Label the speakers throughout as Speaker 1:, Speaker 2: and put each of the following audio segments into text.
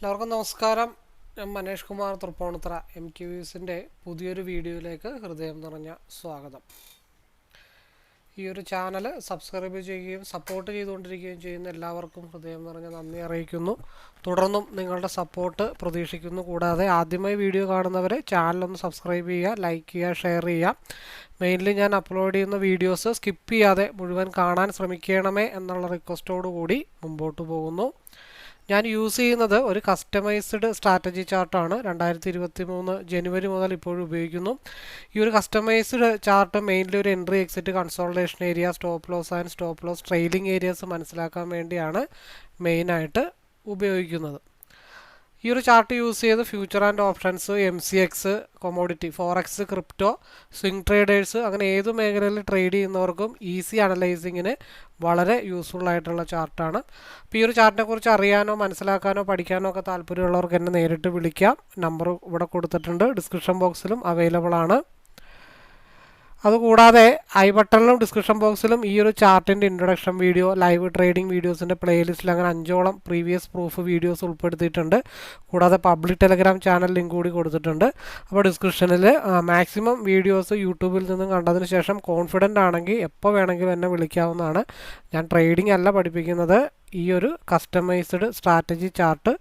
Speaker 1: എല്ലാവർക്കും നമസ്കാരം. ഞാൻ മനേഷ് കുമാർ തൃപ്പൂണിത്തുറ MQVസിൻ്റെ പുതിയൊരു വീഡിയോയിലേക്ക് ഹൃദയം നിറഞ്ഞ സ്വാഗതം. ഈ ഒരു ചാനൽ സബ്സ്ക്രൈബ് ചെയ്യുകയും സപ്പോർട്ട് ചെയ്തുകൊണ്ടിരിക്കുകയും ചെയ്യുന്ന എല്ലാവർക്കും ഹൃദയം നിറഞ്ഞ നന്ദി അറിയിക്കുന്നു. തുടർന്നും നിങ്ങളുടെ സപ്പോർട്ട് പ്രതീക്ഷിക്കുന്നു. കൂടാതെ ആദ്യമായി വീഡിയോ കാണുന്നവരെ ചാനലൊന്ന് സബ്സ്ക്രൈബ് ചെയ്യുക, ലൈക്ക് ചെയ്യുക, ഷെയർ ചെയ്യുക. മെയിൻലി ഞാൻ അപ്ലോഡ് ചെയ്യുന്ന വീഡിയോസ് സ്കിപ്പ് ചെയ്യാതെ മുഴുവൻ കാണാൻ ശ്രമിക്കണമേ എന്നുള്ള റിക്വസ്റ്റോടു കൂടി മുമ്പോട്ട് പോകുന്നു. ഞാൻ യൂസ് ചെയ്യുന്നത് ഒരു കസ്റ്റമൈസ്ഡ് സ്ട്രാറ്റജി ചാർട്ടാണ്. 2023 ജനുവരി മുതൽ ഇപ്പോഴും ഉപയോഗിക്കുന്നു. ഈ ഒരു കസ്റ്റമൈസ്ഡ് ചാർട്ട് മെയിൻലി ഒരു entry, exit, consultation area, stop loss and stop loss trailing areas മനസ്സിലാക്കാൻ വേണ്ടിയാണ് മെയിനായിട്ട് ഉപയോഗിക്കുന്നത്. ഈ ഒരു ചാർട്ട് യൂസ് ചെയ്ത് future and options, MCX, commodity, forex, crypto, swing traders അങ്ങനെ ഏത് മേഖലയിൽ ട്രേഡ് ചെയ്യുന്നവർക്കും ഈസി അനലൈസിങ്ങിന് വളരെ യൂസ്ഫുൾ ആയിട്ടുള്ള ചാർട്ടാണ്. അപ്പോൾ ഈ ഒരു ചാർട്ടിനെ കുറിച്ച് അറിയാനോ മനസ്സിലാക്കാനോ പഠിക്കാനോ ഒക്കെ താല്പര്യമുള്ളവർക്ക് എന്നെ നേരിട്ട് വിളിക്കാം. നമ്പർ ഇവിടെ കൊടുത്തിട്ടുണ്ട്, ഡിസ്ക്രിപ്ഷൻ ബോക്സിലും അവൈലബിൾ ആണ്. അതുകൂടാതെ ഐ ബട്ടണിലും ഡിസ്ക്രിപ്ഷൻ ബോക്സിലും ഈ ഒരു ചാർട്ടിൻ്റെ ഇൻട്രൊഡക്ഷൻ വീഡിയോ, ലൈവ് ട്രേഡിംഗ് വീഡിയോസിൻ്റെ പ്ലേലിസ്റ്റിൽ അങ്ങനെ 5ഓളം പ്രീവിയസ് പ്രൂഫ് വീഡിയോസ് ഉൾപ്പെടുത്തിയിട്ടുണ്ട്. കൂടാതെ പബ്ലിക് ടെലഗ്രാം ചാനൽ ലിങ്ക് കൂടി കൊടുത്തിട്ടുണ്ട്. അപ്പോൾ ഡിസ്ക്രിപ്ഷനിൽ മാക്സിമം വീഡിയോസ് യൂട്യൂബിൽ നിന്നും കണ്ടതിന് ശേഷം കോൺഫിഡൻ്റ് ആണെങ്കിൽ എപ്പോൾ വേണമെങ്കിലും എന്നെ വിളിക്കാവുന്നതാണ്. ഞാൻ ട്രേഡിംഗ് അല്ല പഠിപ്പിക്കുന്നത്, ഈ ഒരു കസ്റ്റമൈസ്ഡ് സ്ട്രാറ്റജി ചാർട്ട്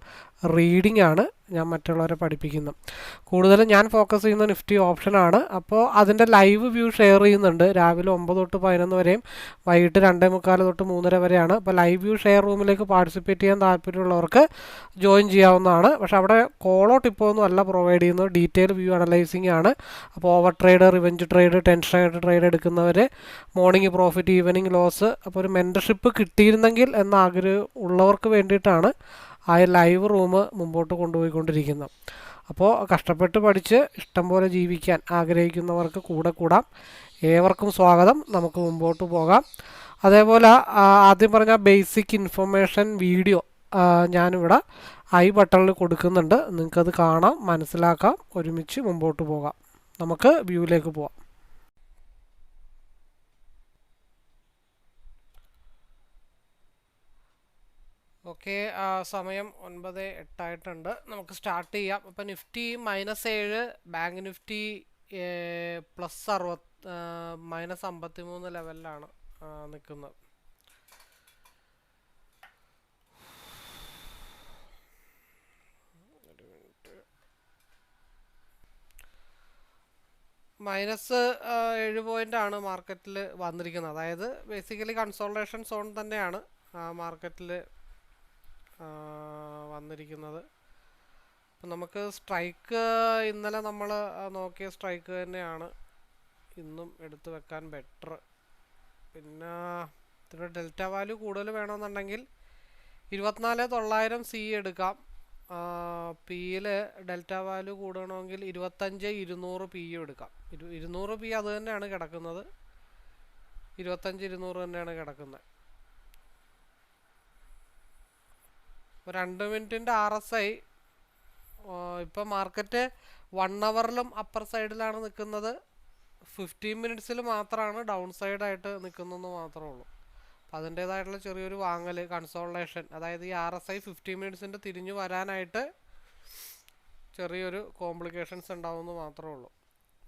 Speaker 1: റീഡിംഗ് ആണ് ഞാൻ മറ്റുള്ളവരെ പഠിപ്പിക്കുന്നത്. കൂടുതലും ഞാൻ ഫോക്കസ് ചെയ്യുന്ന നിഫ്റ്റി ഓപ്ഷനാണ്. അപ്പോൾ അതിൻ്റെ ലൈവ് വ്യൂ ഷെയർ ചെയ്യുന്നുണ്ട്. രാവിലെ 9 തൊട്ട് 11 വരെയും വൈകിട്ട് 2:45 തൊട്ട് 3:30 വരെയാണ്. അപ്പോൾ ലൈവ് വ്യൂ ഷെയർ റൂമിലേക്ക് പാർട്ടിസിപ്പേറ്റ് ചെയ്യാൻ താല്പര്യമുള്ളവർക്ക് ജോയിൻ ചെയ്യാവുന്നതാണ്. പക്ഷേ അവിടെ കോളോ ടിപ്പോ ഒന്നും അല്ല പ്രൊവൈഡ് ചെയ്യുന്നത്, ഡീറ്റെയിൽ വ്യൂ അനലൈസിങ് ആണ്. അപ്പോൾ ഓവർ ട്രേഡ്, റിവെഞ്ച് ട്രേഡ്, ടെൻഷനായിട്ട് ട്രേഡ് എടുക്കുന്നവർ, മോർണിംഗ് പ്രോഫിറ്റ്, ഈവനിങ് ലോസ്, അപ്പോൾ ഒരു മെൻറ്റർഷിപ്പ് കിട്ടിയിരുന്നെങ്കിൽ എന്ന ആഗ്രഹം ഉള്ളവർക്ക് വേണ്ടിയിട്ടാണ് ആ ലൈവ് റൂം മുമ്പോട്ട് കൊണ്ടുപോയിക്കൊണ്ടിരിക്കുന്നത്. അപ്പോൾ കഷ്ടപ്പെട്ട് പഠിച്ച് ഇഷ്ടം പോലെ ജീവിക്കാൻ ആഗ്രഹിക്കുന്നവർക്ക് കൂടെ കൂടാം. ഏവർക്കും സ്വാഗതം. നമുക്ക് മുമ്പോട്ട് പോകാം. അതേപോലെ ആദ്യം പറഞ്ഞ ബേസിക് ഇൻഫർമേഷൻ വീഡിയോ ഞാനിവിടെ ഐ ബട്ടണിൽ കൊടുക്കുന്നുണ്ട്. നിങ്ങൾക്കത് കാണാം, മനസ്സിലാക്കാം, ഒരുമിച്ച് മുമ്പോട്ട് പോകാം. നമുക്ക് വ്യൂവിലേക്ക് പോകാം. ഓക്കെ, സമയം 9:08 ആയിട്ടുണ്ട്. നമുക്ക് സ്റ്റാർട്ട് ചെയ്യാം. അപ്പോൾ നിഫ്റ്റി -7, ബാങ്ക് നിഫ്റ്റി -53 ലെവലിലാണ് നിൽക്കുന്നത്. -7 പോയിൻ്റാണ് മാർക്കറ്റിൽ വന്നിരിക്കുന്നത്. അതായത് ബേസിക്കലി കൺസോൾട്ടേഷൻ സോൺ തന്നെയാണ് മാർക്കറ്റിൽ വന്നിരിക്കുന്നത്. അപ്പം നമുക്ക് സ്ട്രൈക്ക് ഇന്നലെ നമ്മൾ നോക്കിയ സ്ട്രൈക്ക് തന്നെയാണ് ഇന്നും എടുത്തു വെക്കാൻ ബെറ്റർ. പിന്നെ ഇതിൻ്റെ ഡെൽറ്റ വാല്യൂ കൂടുതൽ വേണമെന്നുണ്ടെങ്കിൽ 24,900 C എടുക്കാം. പിയിൽ ഡെൽറ്റ വാല്യൂ കൂടണമെങ്കിൽ 25,200 P എടുക്കാം. 200 P അത് തന്നെയാണ് കിടക്കുന്നത്, 25,200 തന്നെയാണ് കിടക്കുന്നത്. 2 മിനിറ്റിൻ്റെ RSI ഇപ്പോൾ മാർക്കറ്റ് 1 അവറിലും അപ്പർ സൈഡിലാണ് നിൽക്കുന്നത്. 15 മിനിറ്റ്സിൽ മാത്രമാണ് ഡൗൺ സൈഡായിട്ട് നിൽക്കുന്നതെന്ന് മാത്രമേ ഉള്ളൂ. അപ്പോൾ അതിൻ്റേതായിട്ടുള്ള ചെറിയൊരു വാങ്ങൽ, കൺസോൾട്ടേഷൻ, അതായത് ഈ RSI 15 മിനിറ്റ്സിൻ്റെ തിരിഞ്ഞു വരാനായിട്ട് ചെറിയൊരു കോംപ്ലിക്കേഷൻസ് ഉണ്ടാവുമെന്ന് മാത്രമേ ഉള്ളൂ.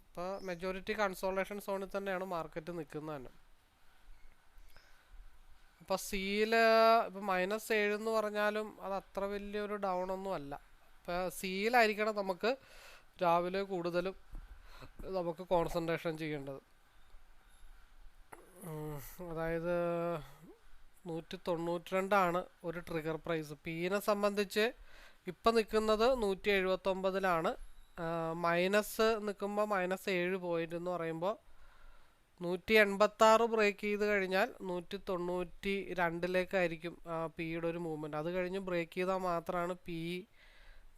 Speaker 1: ഇപ്പോൾ മെജോറിറ്റി കൺസോൾട്ടേഷൻ സോണിൽ തന്നെയാണ് മാർക്കറ്റ് നിൽക്കുന്നത് തന്നെ. അപ്പോൾ സിയിൽ ഇപ്പോൾ -7 എന്ന് പറഞ്ഞാലും അത് അത്ര വലിയൊരു ഡൗൺ ഒന്നും അല്ല. ഇപ്പോൾ സിയിലായിരിക്കണം നമുക്ക് രാവിലെ കൂടുതലും നമുക്ക് കോൺസെൻട്രേഷൻ ചെയ്യേണ്ടത്. അതായത് 192 ഒരു ട്രിഗർ പ്രൈസ്. പീനെ സംബന്ധിച്ച് ഇപ്പം നിൽക്കുന്നത് 179-ലാണ്. മൈനസ് നിൽക്കുമ്പോൾ -7 പോയിൻ്റ് എന്ന് പറയുമ്പോൾ 186 ബ്രേക്ക് ചെയ്ത് കഴിഞ്ഞാൽ 192-ലേക്കായിരിക്കും പിയുടെ ഒരു മൂവ്മെൻറ്റ്. അത് കഴിഞ്ഞ് ബ്രേക്ക് ചെയ്താൽ മാത്രമാണ് പി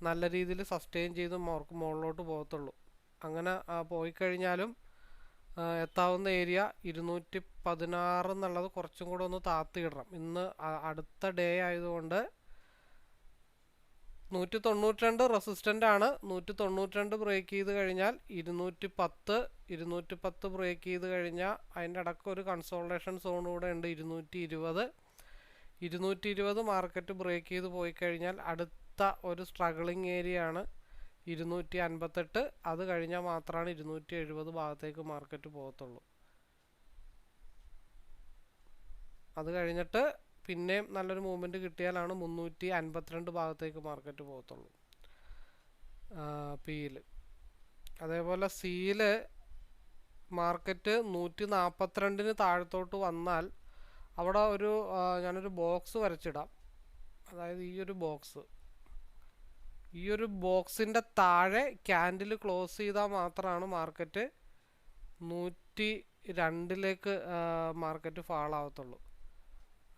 Speaker 1: നല്ല രീതിയിൽ സസ്റ്റെയിൻ ചെയ്ത് മുകളിലോട്ട് പോകത്തുള്ളൂ. അങ്ങനെ പോയി കഴിഞ്ഞാലും എത്താവുന്ന ഏരിയ 216 എന്നുള്ളത് കുറച്ചും കൂടെ ഒന്ന് താത്തിയിടണം. ഇന്ന് അടുത്ത ഡേ ആയതുകൊണ്ട് 192 റെസിസ്റ്റൻ്റ് ആണ്. 192 ബ്രേക്ക് ചെയ്ത് കഴിഞ്ഞാൽ 210 ബ്രേക്ക് ചെയ്ത് കഴിഞ്ഞാൽ അതിൻ്റെ ഇടയ്ക്ക് ഒരു കൺസോൾട്ടേഷൻ സോൺ കൂടെ ഉണ്ട് 220. 220 മാർക്കറ്റ് ബ്രേക്ക് ചെയ്ത് പോയി കഴിഞ്ഞാൽ അടുത്ത അടുത്ത ഒരു സ്ട്രഗിളിങ് ഏരിയ ആണ് 258. അത് കഴിഞ്ഞാൽ മാത്രമാണ് 270 ഭാഗത്തേക്ക് മാർക്കറ്റ് പോകത്തുള്ളൂ. അത് കഴിഞ്ഞിട്ട് പിന്നെയും നല്ലൊരു മൂവ്മെൻറ്റ് കിട്ടിയാലാണ് 352 ഭാഗത്തേക്ക് മാർക്കറ്റ് പോകത്തുള്ളൂ പിയിൽ. അതേപോലെ സിയിൽ മാർക്കറ്റ് 142 താഴത്തോട്ട് വന്നാൽ അവിടെ ഞാനൊരു ബോക്സ് വരച്ചിടാം. അതായത് ഈ ഒരു ബോക്സിൻ്റെ താഴെ ക്യാൻഡിൽ ക്ലോസ് ചെയ്താൽ മാത്രമാണ് മാർക്കറ്റ് 102ലേക്ക് മാർക്കറ്റ് ഫാൾ ആവത്തുള്ളൂ.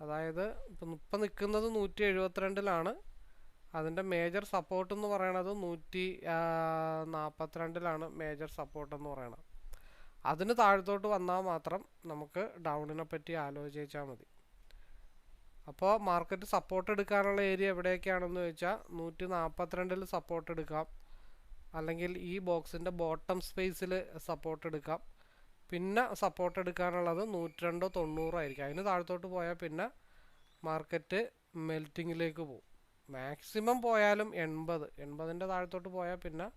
Speaker 1: അതായത് ഇപ്പം നിൽക്കുന്നത് 172ലാണ്. അതിൻ്റെ മേജർ സപ്പോർട്ട് എന്ന് പറയണത് 142ലാണ് മേജർ സപ്പോർട്ട് എന്ന് പറയണത്. അതിന് താഴത്തോട്ട് വന്നാൽ മാത്രം നമുക്ക് ഡൗണിനെ പറ്റി ആലോചിച്ചാൽ മതി. അപ്പോൾ മാർക്കറ്റ് സപ്പോർട്ട് എടുക്കാനുള്ള ഏരിയ എവിടെയൊക്കെയാണെന്ന് ചോദിച്ചാൽ 142 സപ്പോർട്ട് എടുക്കാം, അല്ലെങ്കിൽ ഈ ബോക്സിൻ്റെ ബോട്ടം സ്പേസിൽ സപ്പോർട്ട് എടുക്കാം. പിന്നെ സപ്പോർട്ട് എടുക്കാനുള്ളത് 102.90 ആയിരിക്കും. അതിന് താഴത്തോട്ട് പോയാൽ പിന്നെ മാർക്കറ്റ് മെൽറ്റിങ്ങിലേക്ക് പോകും. മാക്സിമം പോയാലും 80ൻ്റെ താഴത്തോട്ട് പോയാൽ പിന്നെ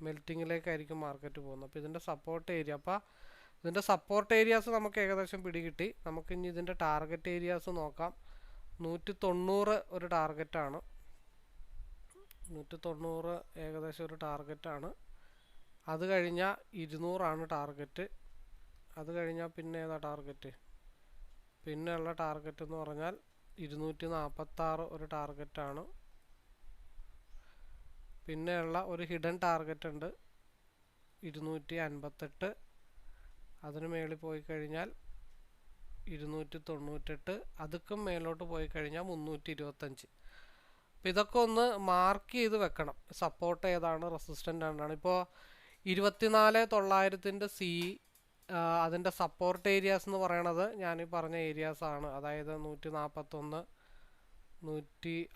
Speaker 1: മെൽറ്റിങ്ങിലേക്കായിരിക്കും മാർക്കറ്റ് പോകുന്നത്. അപ്പോൾ ഇതിൻ്റെ സപ്പോർട്ട് ഏരിയ, അപ്പോൾ ഇതിൻ്റെ സപ്പോർട്ട് ഏരിയാസ് നമുക്ക് ഏകദേശം പിടികിട്ടി. നമുക്കിനി ഇതിൻ്റെ ടാർഗറ്റ് ഏരിയാസ് നോക്കാം. 190 ഒരു ടാർഗറ്റാണ്. 190 ഏകദേശം ഒരു ടാർഗറ്റാണ്. അത് കഴിഞ്ഞാൽ 200 ടാർഗറ്റ്. അത് കഴിഞ്ഞാൽ പിന്നെ ഏതാ ടാർഗറ്റ്? പിന്നെയുള്ള ടാർഗറ്റ് എന്ന് പറഞ്ഞാൽ 246 ഒരു ടാർഗറ്റാണ്. പിന്നെയുള്ള ഒരു ഹിഡൻ ടാർഗറ്റ് ഉണ്ട് 258. അതിന് മേളിൽ പോയി കഴിഞ്ഞാൽ 298. അതുക്കും മേലോട്ട് പോയി കഴിഞ്ഞാൽ 325. അപ്പോൾ ഇതൊക്കെ ഒന്ന് മാർക്ക് ചെയ്ത് വെക്കണം. സപ്പോർട്ട് ഏതാണ്, റെസിസ്റ്റൻ്റ് ആണെന്നാണ്. ഇപ്പോൾ 24,900ൻ്റെ സി അതിൻ്റെ സപ്പോർട്ട് ഏരിയാസ് എന്ന് പറയണത് ഞാൻ ഈ പറഞ്ഞ ഏരിയാസാണ്. അതായത് 141,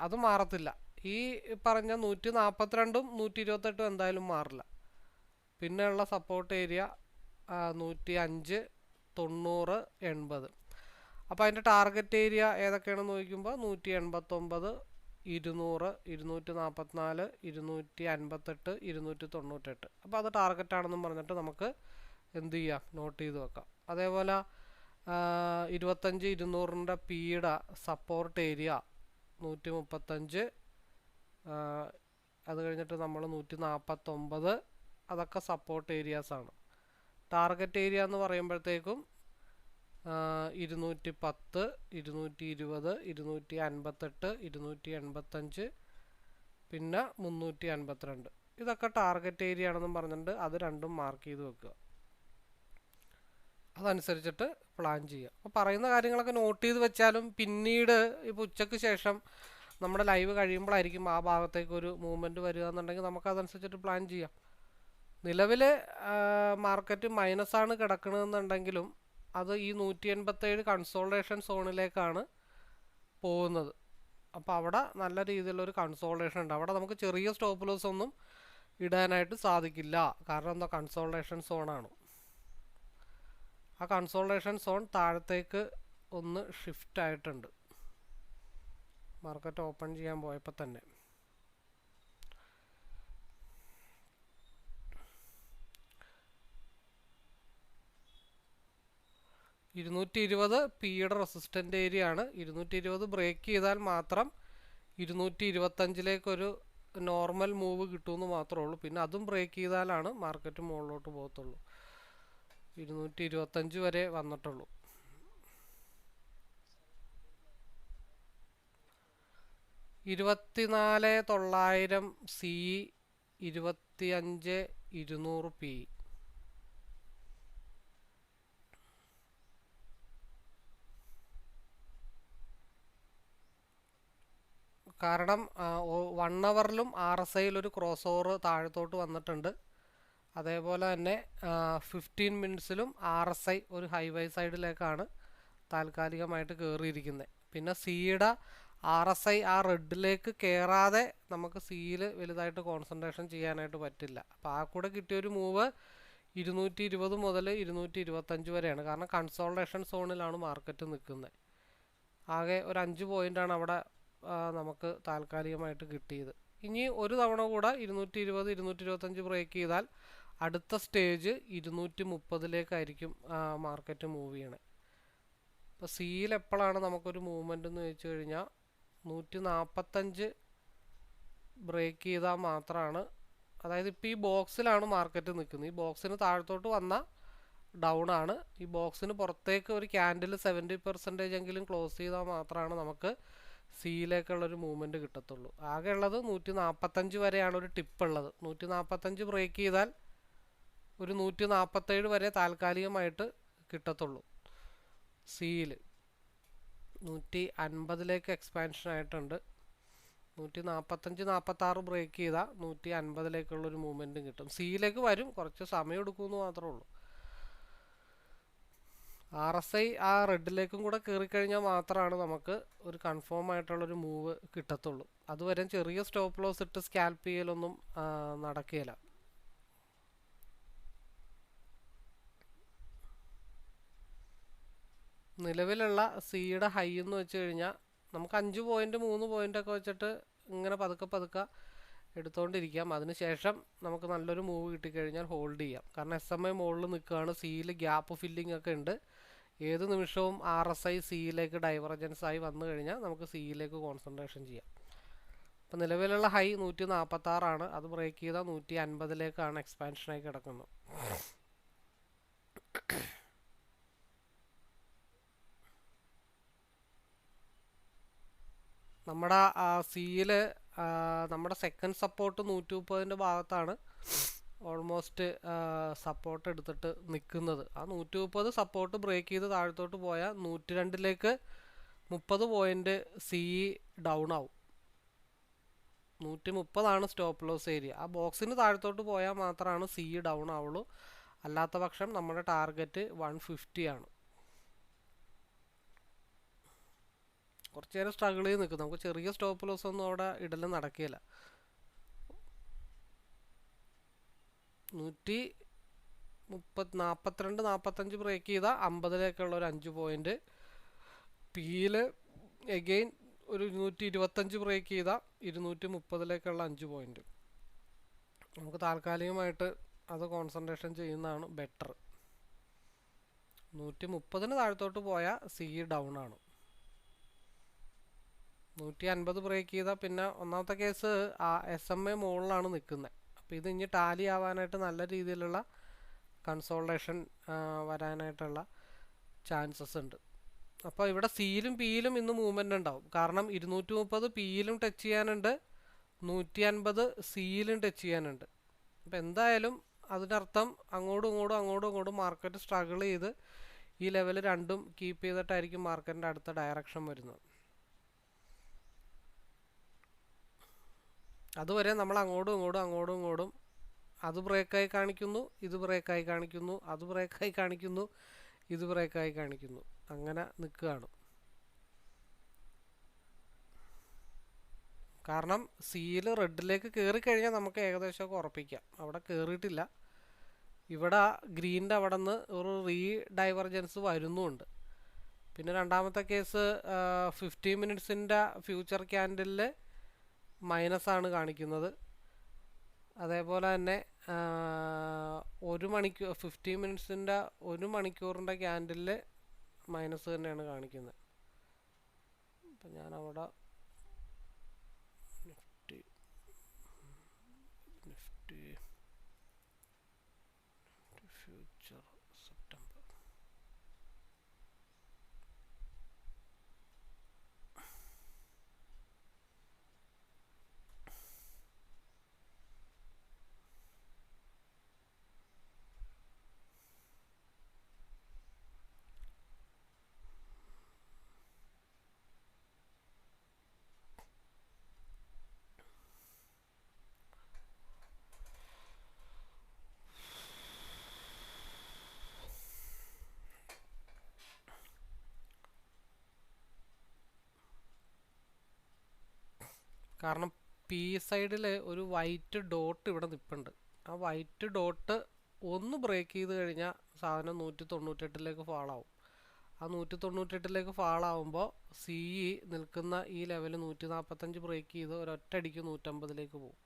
Speaker 1: അത് മാറത്തില്ല. ഈ പറഞ്ഞ 142ഉം 128 എന്തായാലും മാറില്ല. പിന്നെയുള്ള സപ്പോർട്ട് ഏരിയ 105, 90, 80. അപ്പോൾ അതിൻ്റെ ടാർഗറ്റ് ഏരിയ ഏതൊക്കെയാണെന്ന് ചോദിക്കുമ്പോൾ 189, 200, 244, 258, 298. അപ്പോൾ അത് ടാർഗറ്റാണെന്നും പറഞ്ഞിട്ട് നമുക്ക് എന്ത് ചെയ്യാം, നോട്ട് ചെയ്ത് വെക്കാം. അതേപോലെ 25, 200ൻ്റെ പിയുടെ സപ്പോർട്ട് ഏരിയ 135. അത് കഴിഞ്ഞിട്ട് നമ്മൾ 149. അതൊക്കെ സപ്പോർട്ട് ഏരിയാസാണ്. ടാർഗറ്റ് ഏരിയ എന്ന് പറയുമ്പോഴത്തേക്കും 210, 220, 258, 285, പിന്നെ 352. ഇതൊക്കെ ടാർഗറ്റ് ഏരിയ ആണെന്നും പറഞ്ഞിട്ടുണ്ട്. അത് രണ്ടും മാർക്ക് ചെയ്ത് വെക്കുക. അതനുസരിച്ചിട്ട് പ്ലാൻ ചെയ്യുക. അപ്പോൾ പറയുന്ന കാര്യങ്ങളൊക്കെ നോട്ട് ചെയ്ത് വെച്ചാലും പിന്നീട് ഇപ്പോൾ ഉച്ചയ്ക്ക് ശേഷം നമ്മുടെ ലൈവ് കഴിയുമ്പോഴായിരിക്കും ആ ഭാഗത്തേക്ക് ഒരു മൂവ്മെൻറ്റ് വരിക എന്നുണ്ടെങ്കിൽ നമുക്കതനുസരിച്ചിട്ട് പ്ലാൻ ചെയ്യാം. നിലവിൽ മാർക്കറ്റ് മൈനസാണ് കിടക്കണമെന്നുണ്ടെങ്കിലും അത് ഈ 187 കൺസോൾട്ടേഷൻ സോണിലേക്കാണ് പോകുന്നത്. അപ്പോൾ അവിടെ നല്ല രീതിയിലുള്ളൊരു കൺസോൾട്ടേഷൻ ഉണ്ട്. അവിടെ നമുക്ക് ചെറിയ സ്റ്റോപ്പ് ലോസ് ഒന്നും ഇടാനായിട്ട് സാധിക്കില്ല. കാരണം എന്താ, കൺസോൾട്ടേഷൻ സോണാണ്. ആ കൺസോൾട്ടേഷൻ സോൺ താഴത്തേക്ക് ഒന്ന് ഷിഫ്റ്റ് ആയിട്ടുണ്ട് മാർക്കറ്റ് ഓപ്പൺ ചെയ്യാൻ പോയപ്പോൾ തന്നെ. $220 പിയുടെ റെസിസ്റ്റൻ്റ് ഏരിയ ആണ്. 220 ബ്രേക്ക് ചെയ്താൽ മാത്രം 225ലേക്കൊരു നോർമൽ മൂവ് കിട്ടുമെന്ന് മാത്രമേ ഉള്ളൂ. പിന്നെ അതും ബ്രേക്ക് ചെയ്താലാണ് മാർക്കറ്റ് മുകളിലോട്ട് പോകത്തുള്ളൂ. 225 വരെ വന്നിട്ടുള്ളൂ. $24,900 സി, 25,200 പി. കാരണം 1 അവറിലും RSIയിൽ ഒരു ക്രോസ് ഓവർ താഴത്തോട്ട് വന്നിട്ടുണ്ട്. അതേപോലെ തന്നെ 15 മിനിറ്റ്സിലും RSI ഒരു ഹൈവൈ സൈഡിലേക്കാണ് താൽക്കാലികമായിട്ട് കയറിയിരിക്കുന്നത്. പിന്നെ സിയുടെ RSI ആ റെഡിലേക്ക് കയറാതെ നമുക്ക് സിയിൽ വലുതായിട്ട് കോൺസെൻട്രേഷൻ ചെയ്യാനായിട്ട് പറ്റില്ല. അപ്പോൾ ആ കൂടെ കിട്ടിയൊരു മൂവ് 220 മുതൽ 225 വരെയാണ്. കാരണം കൺസോൾട്ടേഷൻ സോണിലാണ് മാർക്കറ്റ് നിൽക്കുന്നത്. ആകെ ഒരു 5 പോയിൻ്റാണ് അവിടെ നമുക്ക് താൽക്കാലികമായിട്ട് കിട്ടിയത്. ഇനി ഒരു തവണ കൂടെ 220 225 ബ്രേക്ക് ചെയ്താൽ അടുത്ത സ്റ്റേജ് 230 മാർക്കറ്റ് മൂവ് ചെയ്യണേ. ഇപ്പോൾ സിയിൽ എപ്പോഴാണ് നമുക്കൊരു മൂവ്മെൻ്റ് എന്ന് വെച്ച് കഴിഞ്ഞാൽ 145 ബ്രേക്ക് ചെയ്താൽ മാത്രമാണ്, അതായത് ഇപ്പോൾ ഈ ബോക്സിലാണ് മാർക്കറ്റ് നിൽക്കുന്നത്. ഈ ബോക്സിന് താഴത്തോട്ട് വന്ന ഡൗൺ ആണ്. ഈ ബോക്സിന് പുറത്തേക്ക് ഒരു ക്യാൻഡിൽ 70% എങ്കിലും ക്ലോസ് ചെയ്താൽ മാത്രമാണ് നമുക്ക് സിയിലേക്കുള്ളൊരു മൂവ്മെൻറ്റ് കിട്ടത്തുള്ളൂ. ആകെ ഉള്ളത് 145 വരെയാണ് ഒരു ടിപ്പ് ഉള്ളത്. 145 ബ്രേക്ക് ചെയ്താൽ ഒരു 147 വരെ താൽക്കാലികമായിട്ട് കിട്ടത്തുള്ളൂ. സിയിൽ 150 എക്സ്പാൻഷൻ ആയിട്ടുണ്ട്. 145 46 ബ്രേക്ക് ചെയ്താൽ 150 മൂവ്മെൻറ്റും കിട്ടും. സിയിലേക്ക് വരും, കുറച്ച് സമയം എടുക്കുമെന്ന് മാത്രമേ ഉള്ളൂ. RSI ആ റെഡിലേക്കും കൂടെ കയറിക്കഴിഞ്ഞാൽ മാത്രമാണ് നമുക്ക് ഒരു കൺഫേം ആയിട്ടുള്ളൊരു മൂവ് കിട്ടത്തുള്ളൂ. അതുവരെ ചെറിയ സ്റ്റോപ്പ് ലോസ് ഇട്ട് സ്കാൽപ്പ് ചെയ്യലൊന്നും നടക്കുകയില്ല. നിലവിലുള്ള സിയുടെ ഹൈ എന്ന് വെച്ച് കഴിഞ്ഞാൽ നമുക്ക് 5 പോയിൻ്റ് 3 പോയിൻ്റൊക്കെ വെച്ചിട്ട് ഇങ്ങനെ പതുക്കെ എടുത്തുകൊണ്ടിരിക്കാം. അതിനുശേഷം നമുക്ക് നല്ലൊരു മൂവ് കിട്ടിക്കഴിഞ്ഞാൽ ഹോൾഡ് ചെയ്യാം. കാരണം SMA മുകളിൽ നിൽക്കുകയാണ്, സിയിൽ ഗ്യാപ്പ് ഫില്ലിംഗ് ഒക്കെ ഉണ്ട്. ഏത് നിമിഷവും RSI സിയിലേക്ക് ഡൈവർജൻസ് ആയി വന്നു കഴിഞ്ഞാൽ നമുക്ക് സിയിലേക്ക് കോൺസെൻട്രേഷൻ ചെയ്യാം. അപ്പോൾ നിലവിലുള്ള ഹൈ 146 അത് ബ്രേക്ക് ചെയ്താൽ 150 എക്സ്പാൻഷനായി കിടക്കുന്നത്. നമ്മുടെ സിയിൽ നമ്മുടെ സെക്കൻഡ് സപ്പോർട്ട് 130 ഭാഗത്താണ് ഓൾമോസ്റ്റ് സപ്പോർട്ട് എടുത്തിട്ട് നിൽക്കുന്നത്. ആ 130 സപ്പോർട്ട് ബ്രേക്ക് ചെയ്ത് താഴത്തോട്ട് പോയാൽ 102 30 പോയിൻ്റ് സി ഡൗൺ ആവും. 130 സ്റ്റോപ്പ് ലോസ് ഏരിയ. ആ ബോക്സിന് താഴത്തോട്ട് പോയാൽ മാത്രമാണ് സി ഡൗൺ ആവുള്ളൂ. അല്ലാത്ത പക്ഷം നമ്മുടെ ടാർഗറ്റ് 150 ആണ്. കുറച്ച് നേരം സ്ട്രഗിൾ ചെയ്ത് നിൽക്കും. നമുക്ക് ചെറിയ സ്റ്റോപ്പ് ലോസ് ഒന്നും അവിടെ ഇടലും നടക്കുകയില്ല. 142 45 ബ്രേക്ക് ചെയ്താൽ 50 ഒരു 5 പോയിൻ്റ്. പിയിൽ എഗെയിൻ ഒരു 225 ബ്രേക്ക് ചെയ്താൽ 230 5 പോയിൻ്റ്. നമുക്ക് താൽക്കാലികമായിട്ട് അത് കോൺസെൻട്രേഷൻ ചെയ്യുന്നതാണ് ബെറ്റർ. 130 താഴത്തോട്ട് പോയാൽ സി ഡൗൺ ആണ്. 150 ബ്രേക്ക് ചെയ്താൽ പിന്നെ ഒന്നാമത്തെ കേസ് SMA മുകളിലാണ് നിൽക്കുന്നത്. അപ്പോൾ ഇത് ഇനി ടാലി ആവാനായിട്ട് നല്ല രീതിയിലുള്ള കൺസോൾട്ടേഷൻ വരാനായിട്ടുള്ള ചാൻസസ് ഉണ്ട്. അപ്പോൾ ഇവിടെ സിയിലും പിയിലും ഇന്ന് മൂവ്മെൻ്റ് ഉണ്ടാവും. കാരണം 230 പിയിലും ടച്ച് ചെയ്യാനുണ്ട്, 150 സിയിലും ടച്ച് ചെയ്യാനുണ്ട്. അപ്പോൾ എന്തായാലും അതിനർത്ഥം അങ്ങോട്ടും ഇങ്ങോട്ടും മാർക്കറ്റ് സ്ട്രഗിൾ ചെയ്ത് ഈ ലെവൽ രണ്ടും കീപ്പ് ചെയ്തിട്ടായിരിക്കും മാർക്കറ്റിൻ്റെ അടുത്ത ഡയറക്ഷൻ വരുന്നത്. അതുവരെ നമ്മൾ അങ്ങോട്ടും ഇങ്ങോട്ടും അത് ബ്രേക്കായി കാണിക്കുന്നു, ഇത് ബ്രേക്കായി കാണിക്കുന്നു, അത് ബ്രേക്കായി കാണിക്കുന്നു, ഇത് ബ്രേക്കായി കാണിക്കുന്നു, അങ്ങനെ നിൽക്കുകയാണ്. കാരണം സിയിൽ റെഡിലേക്ക് കയറിക്കഴിഞ്ഞാൽ നമുക്ക് ഏകദേശമൊക്കെ ഉറപ്പിക്കാം. അവിടെ കയറിയിട്ടില്ല. ഇവിടെ ഗ്രീനിൻ്റെ അവിടെ നിന്ന് ഒരു ഡൈവർജൻസ് വരുന്നുമുണ്ട്. പിന്നെ രണ്ടാമത്തെ കേസ് 15 മിനിറ്റ്സിൻ്റെ ഫ്യൂച്ചർ ക്യാൻഡിലിൽ മൈനസാണ് കാണിക്കുന്നത്. അതേപോലെ തന്നെ 1 മണിക്കൂർ 15 മിനിറ്റ്സിൻ്റെ 1 മണിക്കൂറിൻ്റെ ക്യാൻഡിലിൽ മൈനസ് തന്നെയാണ് കാണിക്കുന്നത്. അപ്പം ഞാനവിടെ നിഫ്റ്റി ഫ്യൂച്ചർ സെപ്റ്റംബർ കാരണം പി സൈഡിൽ ഒരു വൈറ്റ് ഡോട്ട് ഇവിടെ നിൽപ്പുണ്ട്. ആ വൈറ്റ് ഡോട്ട് ഒന്ന് ബ്രേക്ക് ചെയ്ത് കഴിഞ്ഞാൽ സാധനം 198 ഫാളാവും. ആ 198ലേക്ക് ഫാളാവുമ്പോൾ സി ഇ നിൽക്കുന്ന ഈ ലെവൽ 145 ബ്രേക്ക് ചെയ്ത് ഒരൊറ്റയടിക്ക് 150ലേക്ക് പോകും.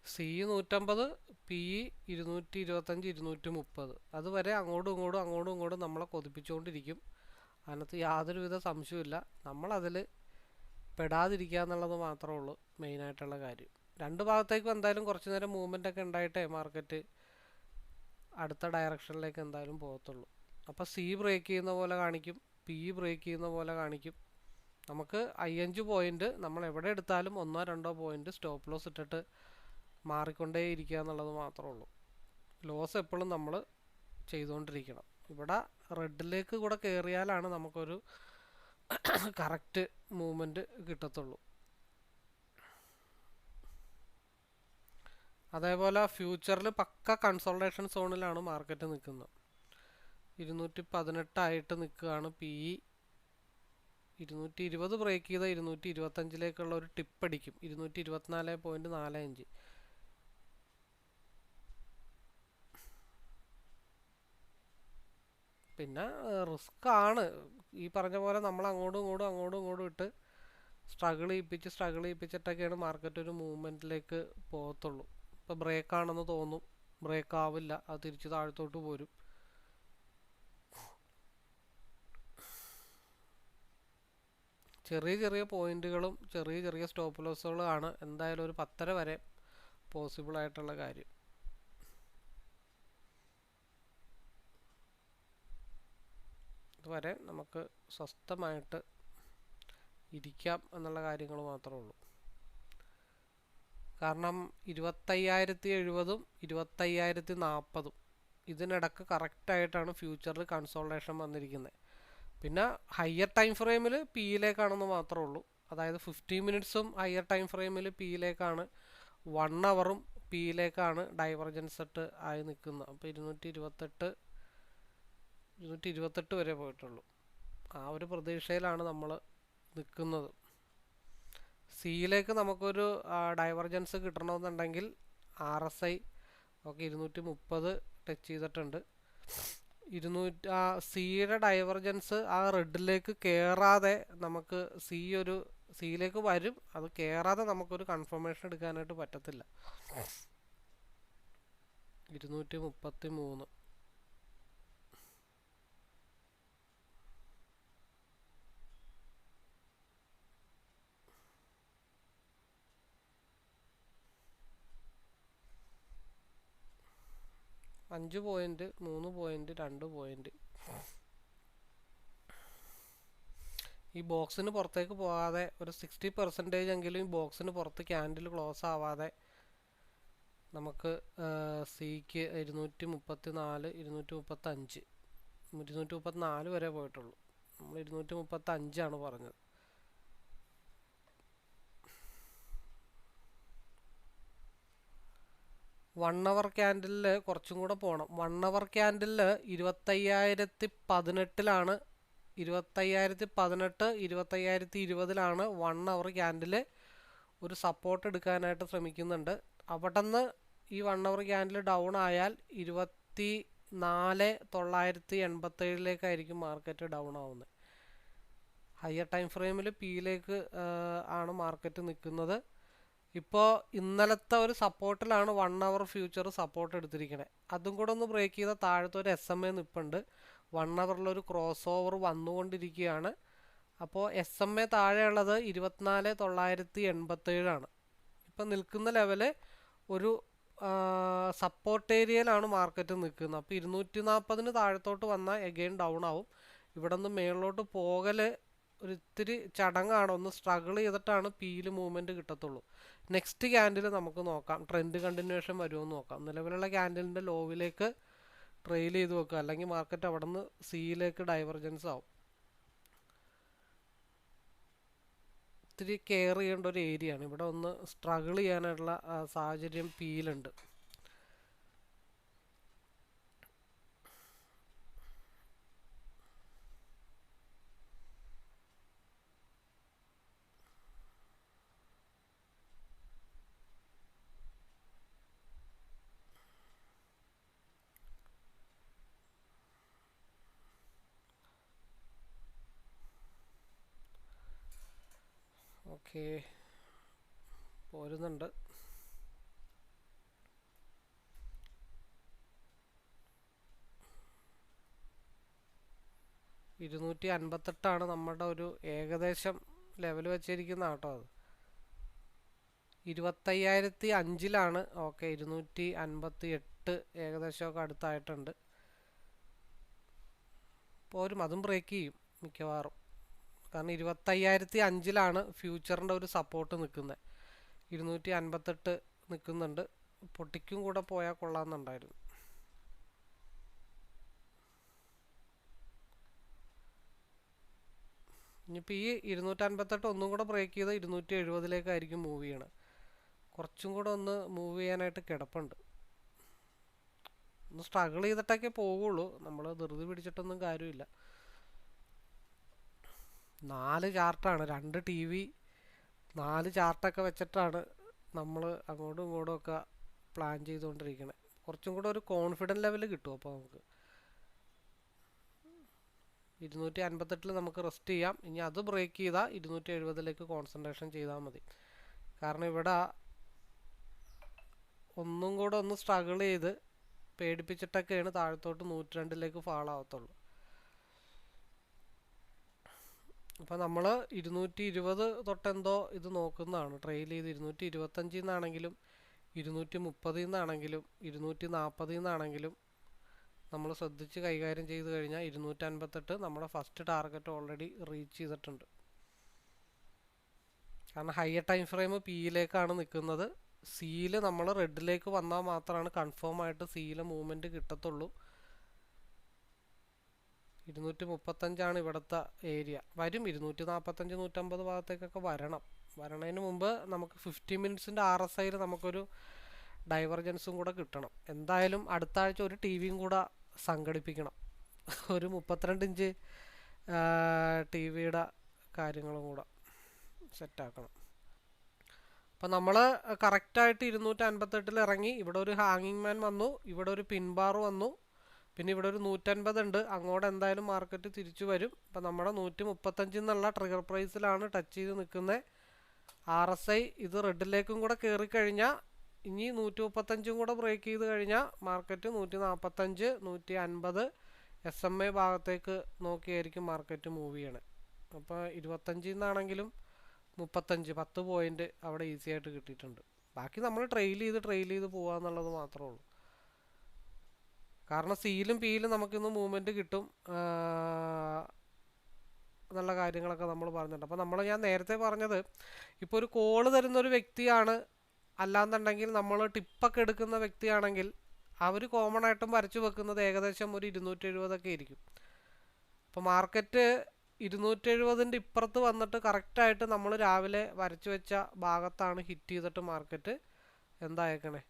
Speaker 1: C 150, P 225, 230. അതുവരെ അങ്ങോട്ടും ഇങ്ങോട്ടും നമ്മളെ കൊതിപ്പിച്ചുകൊണ്ടിരിക്കും. അതിനകത്ത് യാതൊരുവിധ സംശയമില്ല. നമ്മളതിൽ പെടാതിരിക്കുക എന്നുള്ളത് മാത്രമേ ഉള്ളൂ മെയിനായിട്ടുള്ള കാര്യം. രണ്ട് ഭാഗത്തേക്കും എന്തായാലും കുറച്ച് നേരം മൂവ്മെൻ്റ് ഒക്കെ ഉണ്ടായിട്ടേ മാർക്കറ്റ് അടുത്ത ഡയറക്ഷനിലേക്ക് എന്തായാലും പോകത്തുള്ളൂ. അപ്പോൾ സി ബ്രേക്ക് ചെയ്യുന്ന പോലെ കാണിക്കും, പി ബ്രേക്ക് ചെയ്യുന്ന പോലെ കാണിക്കും. നമുക്ക് 5 പോയിൻ്റ് നമ്മൾ എവിടെ എടുത്താലും 1-2 പോയിൻ്റ് സ്റ്റോപ്പ് ലോസ് ഇട്ടിട്ട് മാറിക്കൊണ്ടേ ഇരിക്കുക എന്നുള്ളത് മാത്രമേ ഉള്ളൂ. ലോസ് എപ്പോഴും നമ്മൾ ചെയ്തുകൊണ്ടിരിക്കണം. ഇവിടെ റെഡിലേക്ക് കൂടെ കയറിയാലാണ് നമുക്കൊരു കറക്റ്റ് മൂവ്മെൻറ്റ് കിട്ടത്തുള്ളൂ. അതേപോലെ ഫ്യൂച്ചറിൽ പക്ക കൺസോൾട്ടേഷൻ സോണിലാണ് മാർക്കറ്റ് നിൽക്കുന്നത്. 218 നിൽക്കുകയാണ് പി ഇ. 220 ബ്രേക്ക് ചെയ്ത 225ലേക്കുള്ള ഒരു ടിപ്പ് അടിക്കും. 224.45. പിന്നെ റിസ്ക് ആണ് ഈ പറഞ്ഞ പോലെ. നമ്മൾ അങ്ങോട്ടും ഇങ്ങോട്ടും ഇട്ട് സ്ട്രഗിൾ ചെയ്യിപ്പിച്ചിട്ടൊക്കെയാണ് മാർക്കറ്റ് ഒരു മൂവ്മെൻറ്റിലേക്ക് പോകത്തുള്ളൂ. ഇപ്പോൾ ബ്രേക്കാണെന്ന് തോന്നും, ബ്രേക്ക് ആവില്ല, അത് തിരിച്ച് താഴത്തോട്ട് പോരും. ചെറിയ പോയിന്റുകളും ചെറിയ സ്റ്റോപ്പ് ലോസുകളാണ് എന്തായാലും ഒരു 10:30 വരെ പോസിബിൾ ആയിട്ടുള്ള കാര്യം. അതുവരെ നമുക്ക് സ്വസ്ഥമായിട്ട് ഇരിക്കാം എന്നുള്ള കാര്യങ്ങൾ മാത്രമേ ഉള്ളൂ. കാരണം 25,070 25,040 ഇതിനിടക്ക് കറക്റ്റായിട്ടാണ് ഫ്യൂച്ചറിൽ കൺസോൾട്ടേഷൻ വന്നിരിക്കുന്നത്. പിന്നെ ഹയർ ടൈം ഫ്രെയിമിൽ പിയിലേക്കാണെന്ന് മാത്രമേ ഉള്ളൂ. അതായത് 15 മിനിറ്റ്സും ഹയർ ടൈം ഫ്രെയിമിൽ പിയിലേക്കാണ്, 1 അവറും പിയിലേക്കാണ് ഡൈവർജൻസ് ഇട്ട് ആയി നിൽക്കുന്നത്. അപ്പോൾ 228 വരെ പോയിട്ടുള്ളൂ. ആ ഒരു പ്രതീക്ഷയിലാണ് നമ്മൾ നിൽക്കുന്നത്. സിയിലേക്ക് നമുക്കൊരു ഡൈവർജൻസ് കിട്ടണമെന്നുണ്ടെങ്കിൽ RSI ഒക്കെ 230 ടച്ച് ചെയ്തിട്ടുണ്ട്. സിയുടെ ഡൈവർജൻസ് ആ റെഡിലേക്ക് കയറാതെ നമുക്ക് സിയിലേക്ക് വരും, അത് കയറാതെ നമുക്കൊരു കൺഫർമേഷൻ എടുക്കാനായിട്ട് പറ്റത്തില്ല. 233. അഞ്ച് പോയിന്റ്, 3 പോയിന്റ്, 2 പോയിന്റ്. ഈ ബോക്സിന് പുറത്തേക്ക് പോകാതെ ഒരു 60% എങ്കിലും ഈ ബോക്സിന് പുറത്ത് ക്യാൻഡിൽ ക്ലോസ് ആവാതെ നമുക്ക് സിക്ക് 234, 235, 234 വരെ പോയിട്ടുള്ളൂ. നമ്മൾ 235 പറഞ്ഞത്. വൺ അവർ ക്യാൻഡിലിൽ കുറച്ചും കൂടെ പോകണം. 1 അവർ ക്യാൻഡിലിൽ 25,018 25,018, 25,020 1 അവർ ക്യാൻഡിൽ ഒരു സപ്പോർട്ട് എടുക്കാനായിട്ട് ശ്രമിക്കുന്നുണ്ട്. അവിടെ നിന്ന് ഈ 1 അവർ ക്യാൻഡിൽ ഡൗൺ ആയാൽ 24,987 മാർക്കറ്റ് ഡൗൺ ആവുന്നത്. ഹയർ ടൈം ഫ്രെയിമിൽ പിയിലേക്ക് ആണ് മാർക്കറ്റ് നിൽക്കുന്നത്. ഇപ്പോൾ ഇന്നലത്തെ ഒരു സപ്പോർട്ടിലാണ് 1 അവർ ഫ്യൂച്ചർ സപ്പോർട്ട് എടുത്തിരിക്കുന്നത്. അതും കൂടെ ഒന്ന് ബ്രേക്ക് ചെയ്ത താഴത്തെ ഒരു SMA നിൽപ്പുണ്ട്. 1 അവറിലൊരു ക്രോസ് ഓവർ വന്നുകൊണ്ടിരിക്കുകയാണ്. അപ്പോൾ SMA താഴെയുള്ളത് 24,987. ഇപ്പം നിൽക്കുന്ന ലെവല് ഒരു സപ്പോർട്ട് ഏരിയയിലാണ് മാർക്കറ്റ് നിൽക്കുന്നത്. അപ്പോൾ 240 താഴത്തോട്ട് വന്നാൽ എഗെയിൻ ഡൗൺ ആവും. ഇവിടെ നിന്ന് മേളിലോട്ട് പോകൽ ഒരു ഇത്തിരി ചടങ്ങാണ്. ഒന്ന് സ്ട്രഗിൾ ചെയ്തിട്ടാണ് പിയിൽ മൂവ്മെൻറ്റ് കിട്ടത്തുള്ളൂ. നെക്സ്റ്റ് ക്യാൻഡിൽ നമുക്ക് നോക്കാം, ട്രെൻഡ് കണ്ടിന്യൂഷൻ വരുമെന്ന് നോക്കാം. നിലവിലുള്ള ക്യാൻഡിലിൻ്റെ ലോവിലേക്ക് ട്രെയിൽ ചെയ്ത് വെക്കുക, അല്ലെങ്കിൽ മാർക്കറ്റ് അവിടെ നിന്ന് സിയിലേക്ക് ഡൈവർജൻസ് ആവും. ഇത്തിരി കെയർ ചെയ്യേണ്ട ഒരു ഏരിയയാണ്. ഇവിടെ ഒന്ന് സ്ട്രഗിൾ ചെയ്യാനുള്ള സാഹചര്യം പിയിലുണ്ട്. ഓക്കെ, പോരുന്നുണ്ട്. $258 നമ്മുടെ ഒരു ഏകദേശം ലെവൽ വെച്ചിരിക്കുന്ന കേട്ടോ. അത് 25,005 ഓക്കെ, 258 ഏകദേശമൊക്കെ അടുത്തായിട്ടുണ്ട്. പോരും, അതും ബ്രേക്ക് ചെയ്യും മിക്കവാറും. കാരണം 25,005 ഫ്യൂച്ചറിൻ്റെ ഒരു സപ്പോർട്ട് നിൽക്കുന്നത്. 258 നിൽക്കുന്നുണ്ട്. പൊട്ടിക്കും കൂടെ പോയാൽ കൊള്ളാമെന്നുണ്ടായിരുന്നു. ഇനിയിപ്പോൾ ഈ 258 ഒന്നും കൂടെ ബ്രേക്ക് ചെയ്ത് 270 മൂവ് ചെയ്യണം. കുറച്ചും കൂടെ ഒന്ന് മൂവ് ചെയ്യാനായിട്ട് കിടപ്പുണ്ട്. ഒന്ന് സ്ട്രഗിൾ ചെയ്തിട്ടൊക്കെ പോവുള്ളൂ, നമ്മൾ ധൃതി പിടിച്ചിട്ടൊന്നും കാര്യമില്ല. 4 ചാർട്ടാണ്, 2 TV, 4 ചാർട്ടൊക്കെ വെച്ചിട്ടാണ് നമ്മൾ അങ്ങോട്ടും ഇങ്ങോട്ടും ഒക്കെ പ്ലാൻ ചെയ്തുകൊണ്ടിരിക്കണേ. കുറച്ചും കൂടെ ഒരു കോൺഫിഡൻറ്റ് ലെവൽ കിട്ടും. അപ്പോൾ നമുക്ക് 258 നമുക്ക് റെസ്റ്റ് ചെയ്യാം. ഇനി അത് ബ്രേക്ക് ചെയ്താൽ 270 കോൺസെൻട്രേഷൻ ചെയ്താൽ മതി. കാരണം ഇവിടെ ഒന്നും കൂടെ ഒന്ന് സ്ട്രഗിൾ ചെയ്ത് പേടിപ്പിച്ചിട്ടൊക്കെയാണ് താഴത്തോട്ട് 102 ഫാൾ ആവത്തുള്ളൂ. അപ്പോൾ നമ്മൾ 220 തൊട്ടെന്തോ ഇത് നോക്കുന്നതാണ്, ട്രെയിൽ ചെയ്ത് 225 230 240 നമ്മൾ ശ്രദ്ധിച്ച് കൈകാര്യം ചെയ്ത് കഴിഞ്ഞാൽ 258 നമ്മുടെ ഫസ്റ്റ് ടാർഗറ്റ് ഓൾറെഡി റീച്ച് ചെയ്തിട്ടുണ്ട്. കാരണം ഹയർ ടൈം ഫ്രെയിം പിയിലേക്കാണ് നിൽക്കുന്നത്. സിയിൽ നമ്മൾ റെഡിലേക്ക് വന്നാൽ മാത്രമാണ് കൺഫേം ആയിട്ട് സിയിലെ മൂവ്മെൻറ്റ് കിട്ടത്തുള്ളൂ. 235 ഇവിടുത്തെ ഏരിയ. വരും 245 150 ഭാഗത്തേക്കൊക്കെ വരണതിന് മുമ്പ് നമുക്ക് 50 മിനിറ്റ്സിൻ്റെ RSIയിൽ നമുക്കൊരു ഡൈവർജൻസും കൂടെ കിട്ടണം. എന്തായാലും അടുത്ത ആഴ്ച ഒരു TVയും കൂടെ സംഘടിപ്പിക്കണം. ഒരു 32 ഇഞ്ച് TVയുടെ കാര്യങ്ങളും കൂടെ സെറ്റാക്കണം. അപ്പം നമ്മൾ കറക്റ്റായിട്ട് 258 ഇറങ്ങി. ഇവിടെ ഒരു ഹാങ്ങിങ് മാൻ വന്നു, ഇവിടെ ഒരു പിൻ ബാർ വന്നു, പിന്നെ ഇവിടെ ഒരു 150 ഉണ്ട്. അങ്ങോട്ട് എന്തായാലും മാർക്കറ്റ് തിരിച്ചു വരും. അപ്പം നമ്മുടെ 135 എന്നുള്ള ട്രിഗർ പ്രൈസിലാണ് ടച്ച് ചെയ്ത് നിൽക്കുന്നത്. RSI ഇത് റെഡിലേക്കും കൂടെ കയറിക്കഴിഞ്ഞാൽ ഇനി 135 കൂടെ ബ്രേക്ക് ചെയ്ത് കഴിഞ്ഞാൽ മാർക്കറ്റ് 145 150 SMA ഭാഗത്തേക്ക് നോക്കിയായിരിക്കും മാർക്കറ്റ് മൂവ് ചെയ്യണേ. അപ്പോൾ 25 35 10 പോയിന്റ് അവിടെ ഈസി ആയിട്ട് കിട്ടിയിട്ടുണ്ട്. ബാക്കി നമ്മൾ ട്രെയിൽ ചെയ്ത് പോകാന്നുള്ളത് മാത്രമേ ഉള്ളൂ. കാരണം സിയിലും പിയിലും നമുക്കിന്ന് മൂവ്മെൻറ്റ് കിട്ടും എന്നുള്ള കാര്യങ്ങളൊക്കെ നമ്മൾ പറഞ്ഞിട്ടുണ്ട്. അപ്പോൾ ഞാൻ നേരത്തെ പറഞ്ഞത്, ഇപ്പോൾ ഒരു കോള് തരുന്നൊരു വ്യക്തിയാണ്, അല്ലാന്നുണ്ടെങ്കിൽ നമ്മൾ ടിപ്പൊക്കെ എടുക്കുന്ന വ്യക്തിയാണെങ്കിൽ അവർ കോമൺ ആയിട്ടും വരച്ചു വെക്കുന്നത് ഏകദേശം ഒരു 270 ആയിരിക്കും. അപ്പോൾ മാർക്കറ്റ് 270 ഇപ്പുറത്ത് വന്നിട്ട് കറക്റ്റായിട്ട് നമ്മൾ രാവിലെ വരച്ചു വെച്ച ഭാഗത്താണ് ഹിറ്റ് ചെയ്തിട്ട് മാർക്കറ്റ് എന്തായേക്കണേ,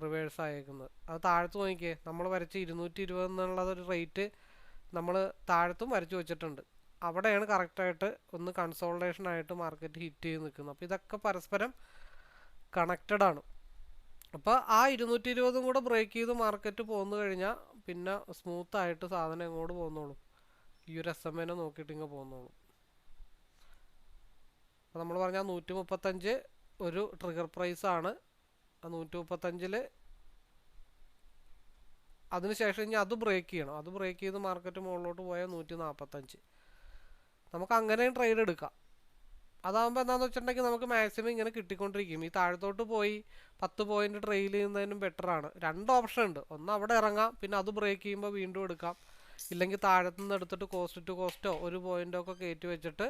Speaker 1: റിവേഴ്സ് ആയേക്കുന്നത്. അത് താഴത്ത് നോക്കിയേ, നമ്മൾ വരച്ച 220 എന്നുള്ളതൊരു റേറ്റ് നമ്മൾ താഴത്തും വരച്ചു വെച്ചിട്ടുണ്ട്. അവിടെയാണ് കറക്റ്റായിട്ട് ഒന്ന് കൺസോൾട്ടേഷൻ ആയിട്ട് മാർക്കറ്റ് ഹിറ്റ് ചെയ്ത് നിൽക്കുന്നത്. അപ്പോൾ ഇതൊക്കെ പരസ്പരം കണക്റ്റഡ് ആണ്. അപ്പോൾ ആ 220 കൂടെ ബ്രേക്ക് ചെയ്ത് മാർക്കറ്റ് പോന്നു കഴിഞ്ഞാൽ പിന്നെ സ്മൂത്തായിട്ട് സാധനം എങ്ങോട്ട് പോകുന്നോളും, ഈ ഒരു SMA നോക്കിയിട്ട് ഇങ്ങനെ പോകുന്നോളും. അപ്പോൾ നമ്മൾ പറഞ്ഞാൽ 135 ഒരു ട്രിഗർ പ്രൈസാണ്. ആ 135 അതിനുശേഷം ഇനി അത് ബ്രേക്ക് ചെയ്യണം. അത് ബ്രേക്ക് ചെയ്ത് മാർക്കറ്റ് മുകളിലോട്ട് പോയാൽ 145. നമുക്ക് അങ്ങനെയും ട്രേഡ് എടുക്കാം. അതാകുമ്പോൾ എന്താണെന്ന് വെച്ചിട്ടുണ്ടെങ്കിൽ നമുക്ക് മാക്സിമം ഇങ്ങനെ കിട്ടിക്കൊണ്ടിരിക്കും. ഈ താഴത്തോട്ട് പോയി 10 പോയിന്റ് ട്രെയിൽ ചെയ്യുന്നതിനും ബെറ്ററാണ്. 2 ഓപ്ഷൻ ഉണ്ട്. ഒന്ന് അവിടെ ഇറങ്ങാം, പിന്നെ അത് ബ്രേക്ക് ചെയ്യുമ്പോൾ വീണ്ടും എടുക്കാം. ഇല്ലെങ്കിൽ താഴത്തുനിന്ന് എടുത്തിട്ട് കോസ്റ്റ് ടു കോസ്റ്റോ ഒരു പോയിൻ്റോ ഒക്കെ കയറ്റി വെച്ചിട്ട്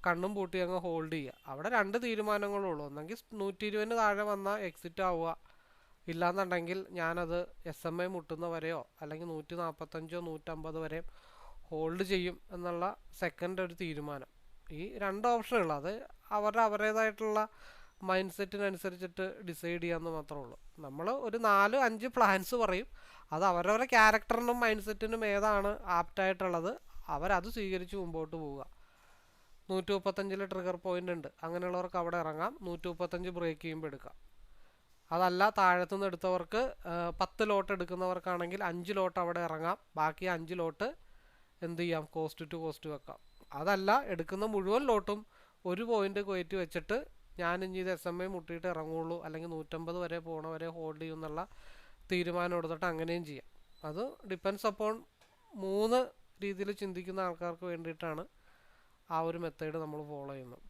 Speaker 1: കണ്ണും പൂട്ടി അങ്ങ് ഹോൾഡ് ചെയ്യുക. അവിടെ 2 തീരുമാനങ്ങളുള്ളൂ. ഒന്നെങ്കിൽ 120 താഴെ വന്നാൽ എക്സിറ്റ് ആവുക, ഇല്ലാന്നുണ്ടെങ്കിൽ ഞാനത് SMA മുട്ടുന്ന വരെയോ അല്ലെങ്കിൽ 145 150 വരെയും ഹോൾഡ് ചെയ്യും എന്നുള്ള സെക്കൻഡ് ഒരു തീരുമാനം. ഈ 2 ഓപ്ഷനുള്ളൂ. അത് അവരുടേതായിട്ടുള്ള മൈൻഡ് സെറ്റിനനുസരിച്ചിട്ട് ഡിസൈഡ് ചെയ്യാമെന്ന് മാത്രമേ ഉള്ളൂ. നമ്മൾ ഒരു 4-5 പ്ലാൻസ് പറയും. അത് അവരവരുടെ ക്യാരക്ടറിനും മൈൻഡ് സെറ്റിനും ഏതാണ് ആപ്റ്റായിട്ടുള്ളത് അവരത് സ്വീകരിച്ച് മുമ്പോട്ട് പോവുക. 135 ട്രിഗർ പോയിന്റ് ഉണ്ട്, അങ്ങനെയുള്ളവർക്ക് അവിടെ ഇറങ്ങാം. 135 ബ്രേക്ക് ചെയ്യുമ്പോൾ എടുക്കാം. അതല്ല, താഴത്തുനിന്ന് എടുത്തവർക്ക് 10 ലോട്ട് എടുക്കുന്നവർക്കാണെങ്കിൽ 5 ലോട്ട് അവിടെ ഇറങ്ങാം. ബാക്കി 5 ലോട്ട് എന്ത് ചെയ്യാം, കോസ്റ്റ് ടു കോസ്റ്റ് വെക്കാം. അതല്ല, എടുക്കുന്ന മുഴുവൻ ലോട്ടും ഒരു പോയിന്റ് കയറ്റി വെച്ചിട്ട് ഞാൻ ഇനി ഇത് SMA മുട്ടിയിട്ട് ഇറങ്ങുള്ളൂ, അല്ലെങ്കിൽ 150 വരെ പോകണ വരെ ഹോൾഡ് ചെയ്യും എന്നുള്ള തീരുമാനം എടുത്തിട്ട് അങ്ങനെയും ചെയ്യാം. അത് ഡിപ്പെൻസ് അപ്പോൺ 3 രീതിയിൽ ചിന്തിക്കുന്ന ആൾക്കാർക്ക് വേണ്ടിയിട്ടാണ് ആ ഒരു മെത്തേഡ് നമ്മൾ ഫോളോ ചെയ്യുന്നത്.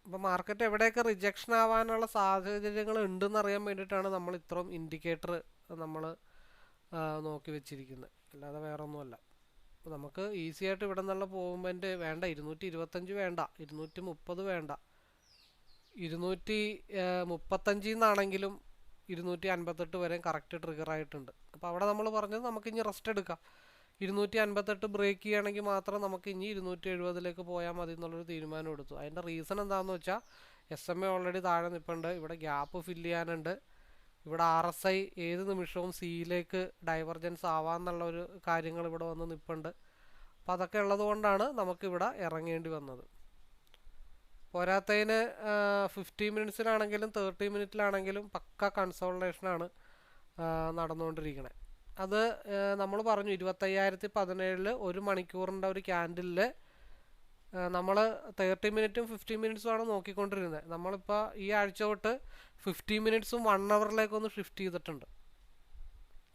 Speaker 1: അപ്പോൾ മാർക്കറ്റ് എവിടെയൊക്കെ റിജക്ഷൻ ആവാനുള്ള സാഹചര്യങ്ങൾ ഉണ്ടെന്ന് അറിയാൻ വേണ്ടിയിട്ടാണ് നമ്മൾ ഇത്രയും ഇൻഡിക്കേറ്റർ നമ്മൾ നോക്കി വെച്ചിരിക്കുന്നത്, അല്ലാതെ വേറെ ഒന്നുമല്ല. നമുക്ക് ഈസി ആയിട്ട് ഇവിടെ നിന്നുള്ള മൂവ്മെൻറ്റ് വേണ്ട, 225 വേണ്ട, 230 വേണ്ട, 235 നിന്നാണെങ്കിലും 258 വരെ കറക്റ്റ് ട്രിഗർ ആയിട്ടുണ്ട്. അപ്പോൾ അവിടെ നമ്മൾ പറഞ്ഞത് നമുക്ക് ഇനി റെസ്റ്റ് എടുക്കാം. 258 ബ്രേക്ക് ചെയ്യുകയാണെങ്കിൽ മാത്രം നമുക്ക് ഇനി 270 പോയാൽ മതി എന്നുള്ളൊരു തീരുമാനം എടുത്തു. അതിൻ്റെ റീസൺ എന്താണെന്ന് വെച്ചാൽ SMA ഓൾറെഡി താഴെ നിൽപ്പുണ്ട്, ഇവിടെ ഗ്യാപ്പ് ഫില്ല് ചെയ്യാനുണ്ട്, ഇവിടെ RSI ഏത് നിമിഷവും സിയിലേക്ക് ഡൈവർജൻസ് ആവാമെന്നുള്ള ഒരു കാര്യങ്ങൾ ഇവിടെ വന്ന് നിൽപ്പുണ്ട്. അപ്പോൾ അതൊക്കെ ഉള്ളത് കൊണ്ടാണ് നമുക്കിവിടെ ഇറങ്ങേണ്ടി വന്നത്. പോരാത്തതിന് 50 മിനിറ്റ്സിലാണെങ്കിലും 30 മിനിറ്റിലാണെങ്കിലും പക്ക കൺസോൾട്ടേഷനാണ് നടന്നുകൊണ്ടിരിക്കുന്നത്. അത് നമ്മൾ പറഞ്ഞു 25,017 ഒരു മണിക്കൂറിൻ്റെ ഒരു ക്യാൻഡിലിൽ നമ്മൾ 30 മിനിറ്റും 50 മിനിറ്റ്സുമാണ് നോക്കിക്കൊണ്ടിരുന്നത്. നമ്മളിപ്പോൾ ഈ ആഴ്ച തൊട്ട് 50 മിനിറ്റ്സും 1 അവറിലേക്കൊന്ന് ഷിഫ്റ്റ് ചെയ്തിട്ടുണ്ട്.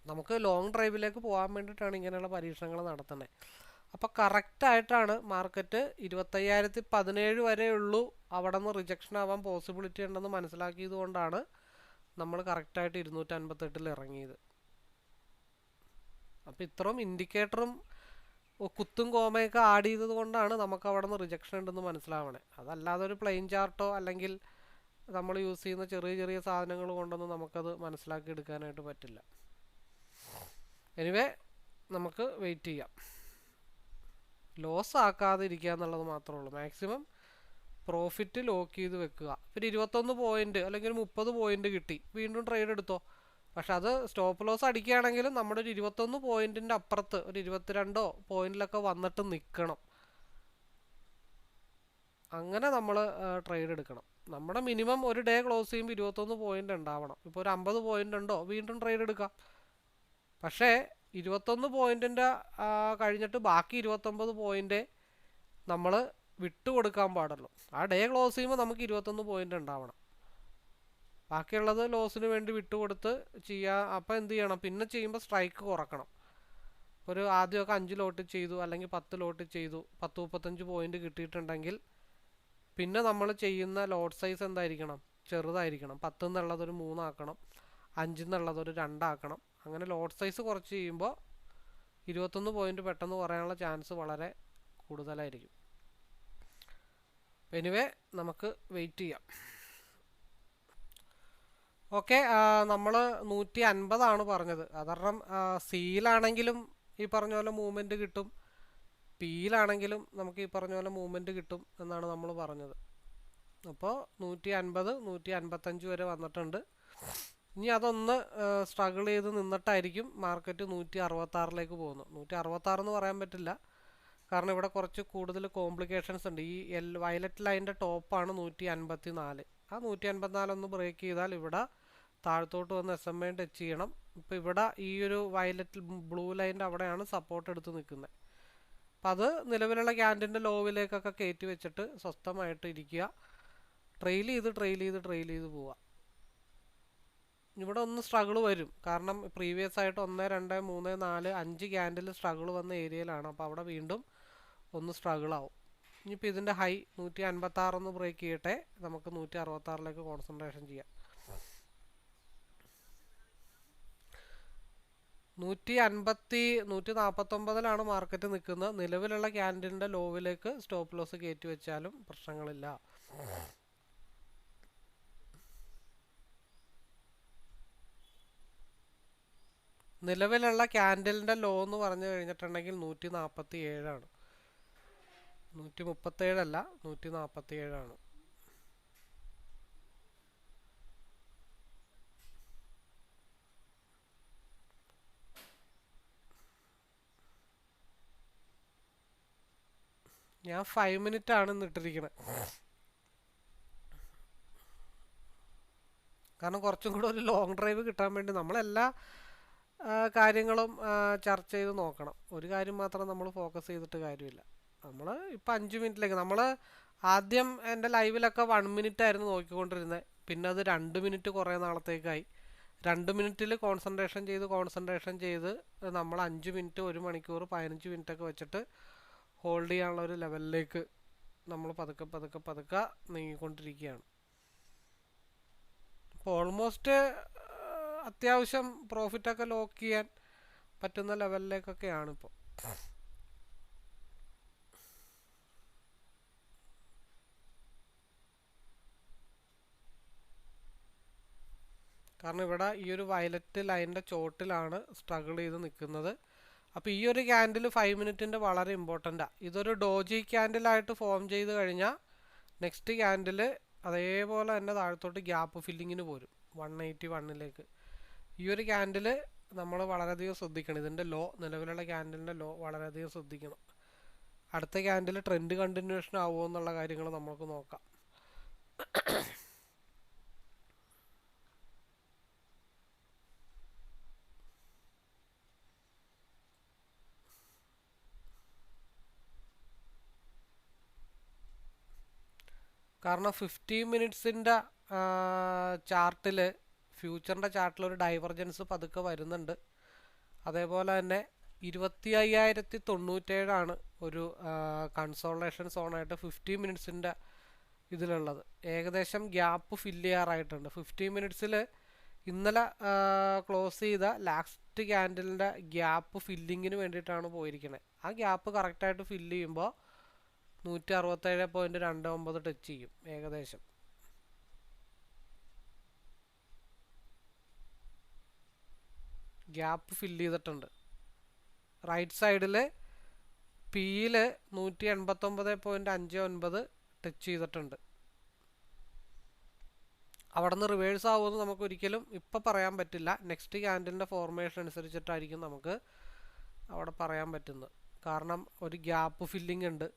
Speaker 1: നമുക്ക് ലോങ് ഡ്രൈവിലേക്ക് പോകാൻ വേണ്ടിയിട്ടാണ് ഇങ്ങനെയുള്ള പരീക്ഷണങ്ങൾ നടത്തുന്നത്. അപ്പോൾ കറക്റ്റായിട്ടാണ് മാർക്കറ്റ് 25,017 വരെ ഉള്ളൂ അവിടെ നിന്ന് റിജക്ഷൻ ആവാൻ പോസിബിലിറ്റി ഉണ്ടെന്ന് മനസ്സിലാക്കിയത് കൊണ്ടാണ് നമ്മൾ കറക്റ്റായിട്ട് 258 ഇറങ്ങിയത്. അപ്പോൾ ഇത്രയും ഇൻഡിക്കേറ്ററും കുത്തും കോമയൊക്കെ ആഡ് ചെയ്തത് കൊണ്ടാണ് നമുക്ക് അവിടെ നിന്ന് റിജക്ഷൻ ഉണ്ടെന്ന് മനസ്സിലാവണേ. അതല്ലാതെ ഒരു പ്ലെയിൻ ചാർട്ടോ അല്ലെങ്കിൽ നമ്മൾ യൂസ് ചെയ്യുന്ന ചെറിയ ചെറിയ സാധനങ്ങൾ കൊണ്ടൊന്നും നമുക്കത് മനസ്സിലാക്കി എടുക്കാനായിട്ട് പറ്റില്ല. എനിവേ നമുക്ക് വെയിറ്റ് ചെയ്യാം, ലോസ് ആക്കാതെ ഇരിക്കുക എന്നുള്ളത് മാത്രമേ ഉള്ളൂ. മാക്സിമം പ്രോഫിറ്റ് ലോക്ക് ചെയ്ത് വെക്കുക. പിന്നെ 21 പോയിന്റ് അല്ലെങ്കിൽ 30 പോയിന്റ് കിട്ടി, വീണ്ടും ട്രേഡ് എടുത്തോ. പക്ഷെ അത് സ്റ്റോപ്പ് ലോസ് അടിക്കുകയാണെങ്കിലും നമ്മുടെ ഒരു 21 പോയിന്റിൻ്റെ അപ്പുറത്ത് ഒരു 22 പോയിന്റിലൊക്കെ വന്നിട്ട് നിൽക്കണം. അങ്ങനെ നമ്മൾ ട്രേഡ് എടുക്കണം. നമ്മുടെ മിനിമം ഒരു ഡേ ക്ലോസ് ചെയ്യുമ്പോൾ 21 പോയിന്റ് ഉണ്ടാവണം. ഇപ്പോൾ ഒരു 50 പോയിന്റ് ഉണ്ടോ, വീണ്ടും ട്രേഡ് എടുക്കാം. പക്ഷേ 21 പോയിന്റിൻ്റെ കഴിഞ്ഞിട്ട് ബാക്കി 29 പോയിന്റ് നമ്മൾ വിട്ടുകൊടുക്കാൻ പാടുള്ളൂ. ആ ഡേ ക്ലോസ് ചെയ്യുമ്പോൾ നമുക്ക് 21 പോയിന്റ് ഉണ്ടാവണം. ബാക്കിയുള്ളത് ലോസിന് വേണ്ടി വിട്ടുകൊടുത്ത് ചെയ്യുക. അപ്പോൾ എന്ത് ചെയ്യണം, പിന്നെ ചെയ്യുമ്പോൾ സ്ട്രൈക്ക് കുറക്കണം. ഒരു ആദ്യമൊക്കെ 5 ലോട്ട് ചെയ്തു അല്ലെങ്കിൽ 10 ലോട്ട് ചെയ്തു, 10-35 പോയിന്റ് കിട്ടിയിട്ടുണ്ടെങ്കിൽ പിന്നെ നമ്മൾ ചെയ്യുന്ന ലോട്ട് സൈസ് എന്തായിരിക്കണം, ചെറുതായിരിക്കണം. 10 എന്നുള്ളതൊരു 3 ആക്കണം, 5 എന്നുള്ളതൊരു 2 ആക്കണം. അങ്ങനെ ലോട്ട് സൈസ് കുറച്ച് ചെയ്യുമ്പോൾ 21 പോയിന്റ് പെട്ടെന്ന് കുറയാനുള്ള ചാൻസ് വളരെ കൂടുതലായിരിക്കും. എനിവേ നമുക്ക് വെയിറ്റ് ചെയ്യാം. ഓക്കെ, നമ്മൾ 150 പറഞ്ഞത്. കാരണം സിയിലാണെങ്കിലും ഈ പറഞ്ഞ പോലെ മൂവ്മെൻറ്റ് കിട്ടും, പിയിലാണെങ്കിലും നമുക്ക് ഈ പറഞ്ഞ പോലെ മൂവ്മെൻറ്റ് കിട്ടും എന്നാണ് നമ്മൾ പറഞ്ഞത്. അപ്പോൾ 150, 155 വരെ വന്നിട്ടുണ്ട്. ഇനി അതൊന്ന് സ്ട്രഗിൾ ചെയ്ത് നിന്നിട്ടായിരിക്കും മാർക്കറ്റ് 166 പോകുന്നത്. 166 എന്ന് പറയാൻ പറ്റില്ല, കാരണം ഇവിടെ കുറച്ച് കൂടുതൽ കോംപ്ലിക്കേഷൻസ് ഉണ്ട്. ഈ വയലറ്റ് ലൈൻ്റെ ടോപ്പാണ് 154. ആ 154 ഒന്ന് ബ്രേക്ക് ചെയ്താൽ ഇവിടെ താഴത്തോട്ട് വന്ന് SMA ടച്ച് ചെയ്യണം. ഇപ്പോൾ ഇവിടെ ഈ ഒരു വയലറ്റ് ബ്ലൂ ലൈൻ്റെ അവിടെയാണ് സപ്പോർട്ട് എടുത്ത് നിൽക്കുന്നത്. അപ്പം അത് നിലവിലുള്ള ക്യാൻഡിൻ്റെ ലോവിലേക്കൊക്കെ കയറ്റി വെച്ചിട്ട് സ്വസ്ഥമായിട്ട് ഇരിക്കുക, ട്രെയിൽ ചെയ്ത് പോവുക. ഇവിടെ ഒന്ന് സ്ട്രഗിൾ വരും, കാരണം പ്രീവിയസ് ആയിട്ട് 1, 2, 3, 4, 5 ക്യാൻഡിൽ സ്ട്രഗിൾ വന്ന ഏരിയയിലാണ്. അപ്പോൾ അവിടെ വീണ്ടും ഒന്ന് സ്ട്രഗിൾ ആവും. ഇനിയിപ്പോൾ ഇതിൻ്റെ ഹൈ 156 ഒന്ന് ബ്രേക്ക് ചെയ്യട്ടെ, നമുക്ക് 166 കോൺസെൻട്രേഷൻ ചെയ്യാം. 149 മാർക്കറ്റ് നിൽക്കുന്നത്. നിലവിലുള്ള ക്യാൻഡിലിൻ്റെ ലോവിലേക്ക് സ്റ്റോപ്പ് ലോസ് കയറ്റി വെച്ചാലും പ്രശ്നങ്ങളില്ല. നിലവിലുള്ള ക്യാൻഡിലിൻ്റെ ലോ എന്ന് പറഞ്ഞു കഴിഞ്ഞിട്ടുണ്ടെങ്കിൽ 147 137 അല്ല, 147. ഞാൻ 5 മിനിറ്റ് ആണ് ഇട്ടിരിക്കുന്നത്, കാരണം കുറച്ചും കൂടെ ഒരു ലോങ് ഡ്രൈവ് കിട്ടാൻ വേണ്ടി. നമ്മളെല്ലാ കാര്യങ്ങളും ചർച്ച ചെയ്ത് നോക്കണം. ഒരു കാര്യം മാത്രം നമ്മൾ ഫോക്കസ് ചെയ്തിട്ട് കാര്യമില്ല. നമ്മൾ ഇപ്പം 5 മിനിറ്റിലേക്ക് നമ്മൾ ആദ്യം എൻ്റെ ലൈവിലൊക്കെ 1 മിനിറ്റ് ആയിരുന്നു നോക്കിക്കൊണ്ടിരുന്നത്. പിന്നെ അത് 2 മിനിറ്റ് കുറേ നാളത്തേക്കായി. 2 മിനിറ്റിൽ കോൺസെൻട്രേഷൻ ചെയ്ത് നമ്മൾ 5 മിനിറ്റ്, 1 മണിക്കൂർ, 15 മിനിറ്റൊക്കെ വെച്ചിട്ട് ഹോൾഡ് ചെയ്യാനുള്ള ഒരു ലെവലിലേക്ക് നമ്മൾ പതുക്കെ പതുക്കെ പതുക്കെ നീങ്ങിക്കൊണ്ടിരിക്കുകയാണ്. ഇപ്പോൾ ഓൾമോസ്റ്റ് അത്യാവശ്യം പ്രോഫിറ്റൊക്കെ ലോക്ക് ചെയ്യാൻ പറ്റുന്ന ലെവലിലേക്കൊക്കെയാണ് ഇപ്പോൾ. കാരണം ഇവിടെ ഈ ഒരു വയലറ്റ് ലൈനിൻ്റെ ചോട്ടിലാണ് സ്ട്രഗിൾ ചെയ്ത് നിൽക്കുന്നത്. അപ്പോൾ ഈ ഒരു ക്യാൻഡിൽ 5 മിനിറ്റിൻ്റെ വളരെ ഇമ്പോർട്ടൻ്റാണ്. ഇതൊരു ഡോജി ക്യാൻഡിലായിട്ട് ഫോം ചെയ്ത് കഴിഞ്ഞാൽ നെക്സ്റ്റ് ക്യാൻഡിൽ അതേപോലെ തന്നെ താഴത്തോട്ട് ഗ്യാപ്പ് ഫില്ലിങ്ങിന് പോരും 181ലേക്ക്. ഈ ഒരു ക്യാൻഡിൽ നമ്മൾ വളരെയധികം ശ്രദ്ധിക്കണം. ഇതിൻ്റെ ലോ, നിലവിലുള്ള ക്യാൻഡിലിൻ്റെ ലോ വളരെയധികം ശ്രദ്ധിക്കണം. അടുത്ത ക്യാൻഡിൽ ട്രെൻഡ് കണ്ടിന്യൂഷൻ ആവുമോ എന്നുള്ള കാര്യങ്ങൾ നമുക്ക് നോക്കാം. കാരണം 15 മിനിറ്റ്സിൻ്റെ ചാർട്ടിൽ, ഫ്യൂച്ചറിൻ്റെ ചാർട്ടിൽ ഒരു ഡൈവർജൻസ് പതുക്കെ വരുന്നുണ്ട്. അതേപോലെ തന്നെ 25,097 ഒരു കൺസോളേഷൻ സോണായിട്ട് 15 മിനിറ്റ്സിൻ്റെ ഇതിലുള്ളത്. ഏകദേശം ഗ്യാപ്പ് ഫില്ല് ചെയ്യാറായിട്ടുണ്ട്. 15 മിനിറ്റ്സിൽ ഇന്നലെ ക്ലോസ് ചെയ്ത ലാസ്റ്റ് ക്യാൻഡിലിൻ്റെ ഗ്യാപ്പ് ഫില്ലിങ്ങിന് വേണ്ടിയിട്ടാണ് പോയിരിക്കുന്നത്. ആ ഗ്യാപ്പ് കറക്റ്റായിട്ട് ഫില്ല് ചെയ്യുമ്പോൾ 167.29 ടച്ച് ചെയ്യും ഏകദേശം. ഗ്യാപ്പ് ഫില്ല് ചെയ്തിട്ടുണ്ട്. റൈറ്റ് സൈഡിൽ പിയിൽ 189.59 ടച്ച് ചെയ്തിട്ടുണ്ട്. അവിടെ നിന്ന് റിവേഴ്സ് ആവുമെന്ന് നമുക്ക് ഒരിക്കലും ഇപ്പം പറയാൻ പറ്റില്ല. നെക്സ്റ്റ് ക്യാൻഡിലിൻ്റെ ഫോർമേഷൻ അനുസരിച്ചിട്ടായിരിക്കും നമുക്ക് അവിടെ പറയാൻ പറ്റുന്നത്. കാരണം ഒരു ഗ്യാപ്പ് ഫില്ലിംഗ് ഉണ്ട്,